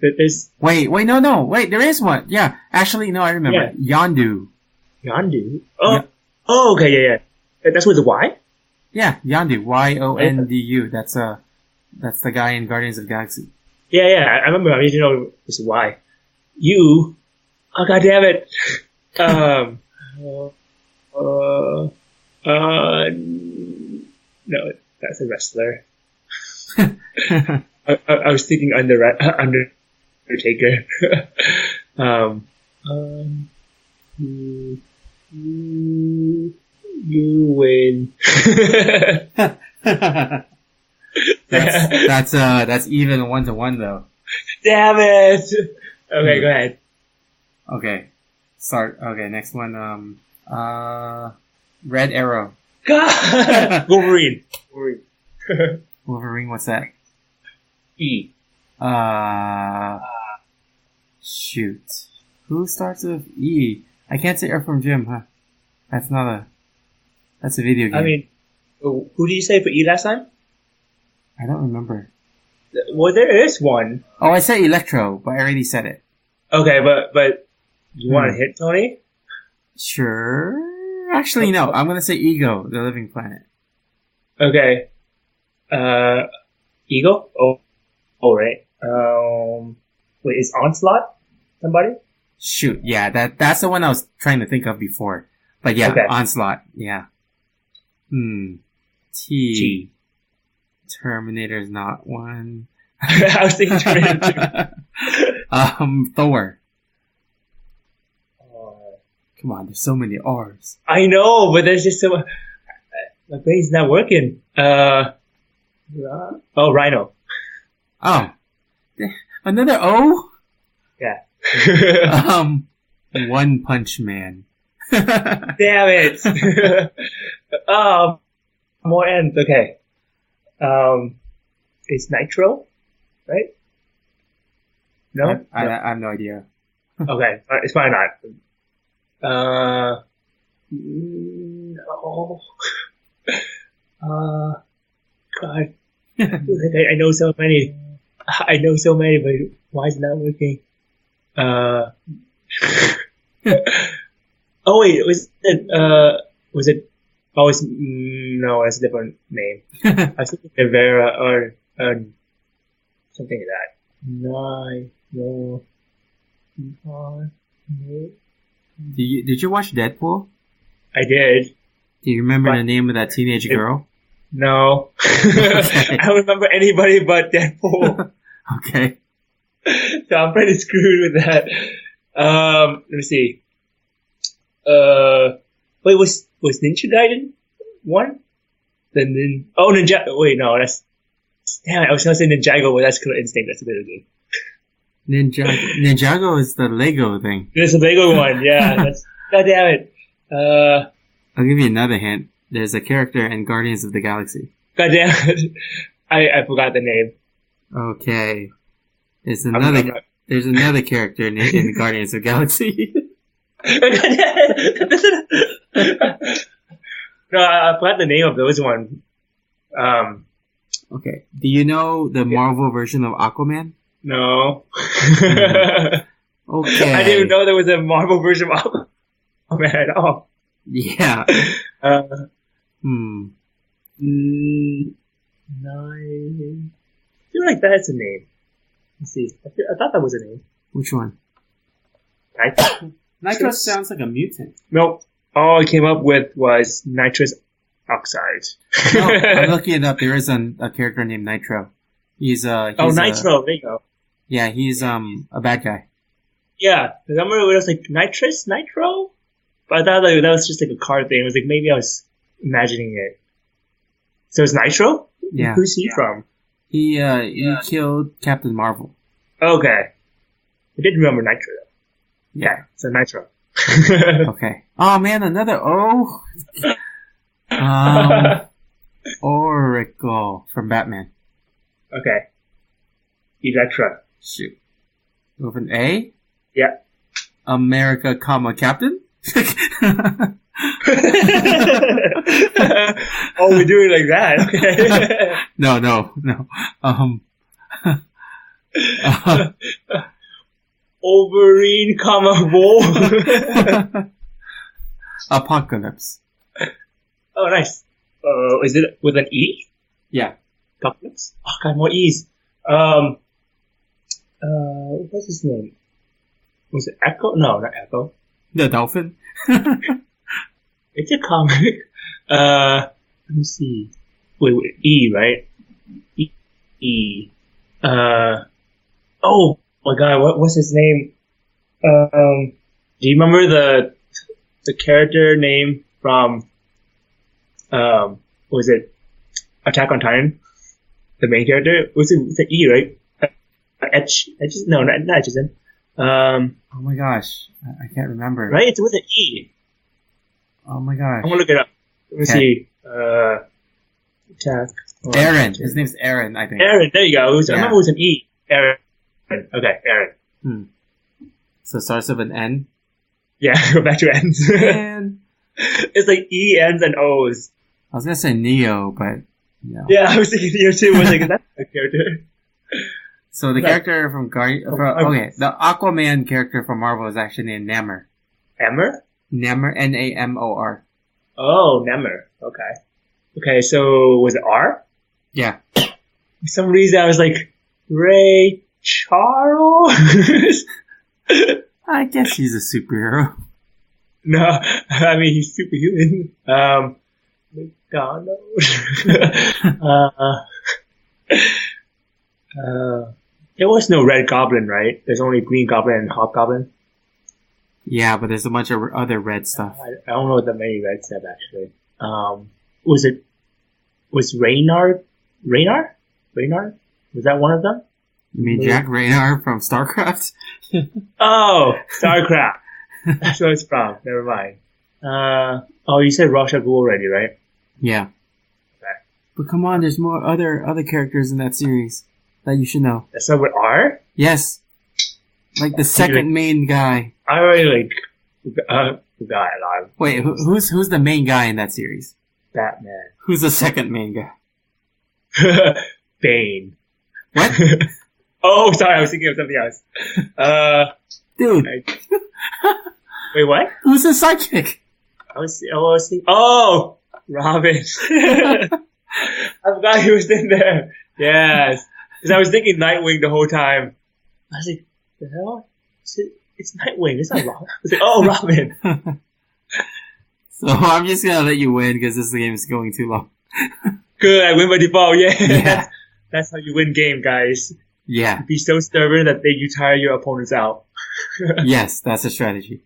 There's Wait, no. Wait, there is one. Yeah, actually, no, I remember. Yondu. Yondu. Oh, okay, yeah. That's with a Y? Yeah, Yondu. Yondu. That's the guy in Guardians of the Galaxy. Yeah, I remember. I didn't know it was a Y. You. Oh, God damn it. No, that's a wrestler. I was thinking Undertaker. You win. That's even 1-1 though. Damn it! Okay, go ahead. Okay. Start. Okay, next one. Red Arrow. God! Wolverine. Wolverine, what's that? E. Shoot. Who starts with E? I can't say Earthworm Jim, huh? That's a video game. I mean, who did you say for E last time? I don't remember. Well, there is one. Oh, I said Electro, but I already said it. Okay, but you want to hit Tony? Sure. Actually, no. I'm gonna say Ego, the Living Planet. Okay. Ego? Oh, right. Wait, is Onslaught somebody? Shoot, yeah, that's the one I was trying to think of before. But yeah, okay. Onslaught, yeah. T. Terminator's not one. I was thinking Terminator 2. Thor. Come on, there's so many R's. I know, but there's just so my brain's not working. Rhino. Oh. Another O? Yeah. One Punch Man. Damn it. More ends. Okay. It's Nitro, right? No? I have no idea. Okay, it's probably not. No. God. I know so many. But why is it not working? Oh wait, was it? Oh, no, it's a different name. I was thinking Rivera or something like that. No. Did you watch Deadpool? I did. Do you remember the name of that teenage girl? No. Okay. I don't remember anybody but Deadpool. Okay. So I'm pretty screwed with that. Let me see. Wait, was Ninja Gaiden one? Ninja. Wait, no, that's. Damn it! I was gonna say Ninjago, but that's Killer Instinct. That's a video game. Ninjago is the Lego thing. There's a Lego one, yeah. God damn it. I'll give you another hint. There's a character in Guardians of the Galaxy. God damn it. I forgot the name. Okay. There's another character in Guardians of the Galaxy. No, I forgot the name of those one. Okay. Do you know the Marvel version of Aquaman? No. Okay. I didn't even know there was a Marvel version of Aquaman at all. Yeah. Nine. I feel like that's a name. Let's see. I thought that was a name. Which one? Nitro. Nitro sounds like a mutant. Nope. All I came up with was nitrous oxide. No, I'm looking it up. There is a character named Nitro. He's Nitro. There you go. Yeah, he's a bad guy. Yeah, because I remember it was like Nitro? But I thought that was just like a card thing. It was like maybe I was imagining it. So it's Nitro? Yeah. Who's he from? He killed Captain Marvel. Okay. I did remember Nitro though. Yeah. So Nitro. Okay. Oh man, another O. Oracle from Batman. Okay. Electra. Shoot. With an A? Yeah. America, Captain? Oh, we're doing like that. Okay. No. Wolverine, Wolf. Apocalypse. Oh, nice. Is it with an E? Yeah. Apocalypse? Oh, God, more E's. What's his name? Was it Echo? No, not Echo. The Dolphin? It's a comic. Let me see. Wait, E, right? E. Oh my God, what's his name? Do you remember the character name from, was it Attack on Titan? The main character? Was it E, right? No, not Etchison. Oh my gosh. I can't remember. Right? It's with an E. Oh my gosh. I'm gonna look it up. Let me see. Attack. Aaron. His name's Aaron, I think. Aaron, there you go. I remember it was an E. Aaron. Okay, Aaron. So it starts with an N? Yeah, go back to N's. And it's like E, N's, and O's. I was gonna say Neo, but no. Yeah, I was thinking Neo too. I was like, that's a character. So the character from the Aquaman character from Marvel is actually named Namor. Namor? Namor, Namor. Oh, Namor. Okay, so was it R? Yeah. For some reason, I was like, Ray Charles? I guess he's a superhero. No, I mean, he's superhuman. McDonald. There was no Red Goblin, right? There's only Green Goblin and Hobgoblin. Yeah, but there's a bunch of other red stuff. I don't know the many red stuff, actually. Was Raynar? Was that one of them? You mean Jack Raynar from StarCraft? Oh, StarCraft. That's where it's from. Never mind. You said Ra's al Ghul already, right? Yeah. Okay. But come on, there's more other characters in that series that you should know. That's not with R? Yes. Like the second main guy. I already forgot a lot. Wait, who's the main guy in that series? Batman. Who's the second main guy? Bane. What? Oh, sorry, I was thinking of something else. Dude. Wait, what? Who's the sidekick? I was thinking, oh, Robin. I forgot he was in there. Yes. Because I was thinking Nightwing the whole time. I was like, the hell? It's Nightwing. It's not Robin. I was like, oh, Robin. So I'm just going to let you win because this game is going too long. Good, I win by default. Yeah. That's how you win game, guys. Yeah. Be so stubborn that you tire your opponents out. Yes, that's a strategy.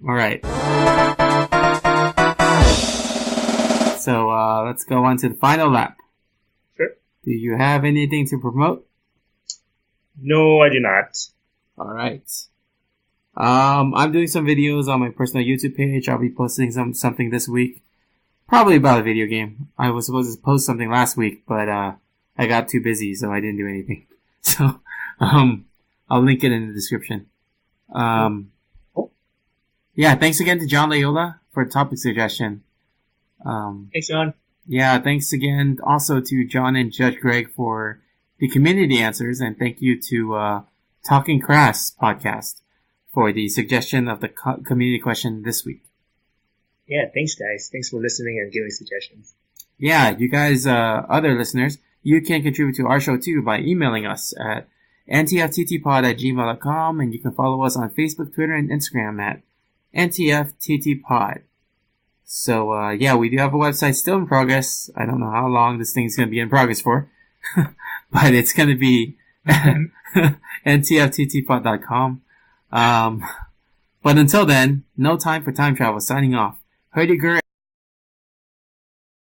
All right. So let's go on to the final lap. Sure. Do you have anything to promote? No, I do not. All right. I'm doing some videos on my personal YouTube page. I'll be posting something this week. Probably about a video game. I was supposed to post something last week, but I got too busy, so I didn't do anything. So I'll link it in the description. Yeah, thanks again to John Layola for a topic suggestion. Thanks, John. Yeah, thanks again also to John and Judge Greg for the community answers, and thank you to Talking Crass podcast for the suggestion of the community question this week. Yeah, thanks, guys. Thanks for listening and giving suggestions. Yeah, you guys, other listeners, you can contribute to our show too by emailing us at ntfttpod@gmail.com, and you can follow us on Facebook, Twitter, and Instagram at ntfttpod. So, yeah, we do have a website still in progress. I don't know how long this thing's going to be in progress for, but it's going to be ntfttpod.com. But until then, no time for time travel. Signing off. Hurdy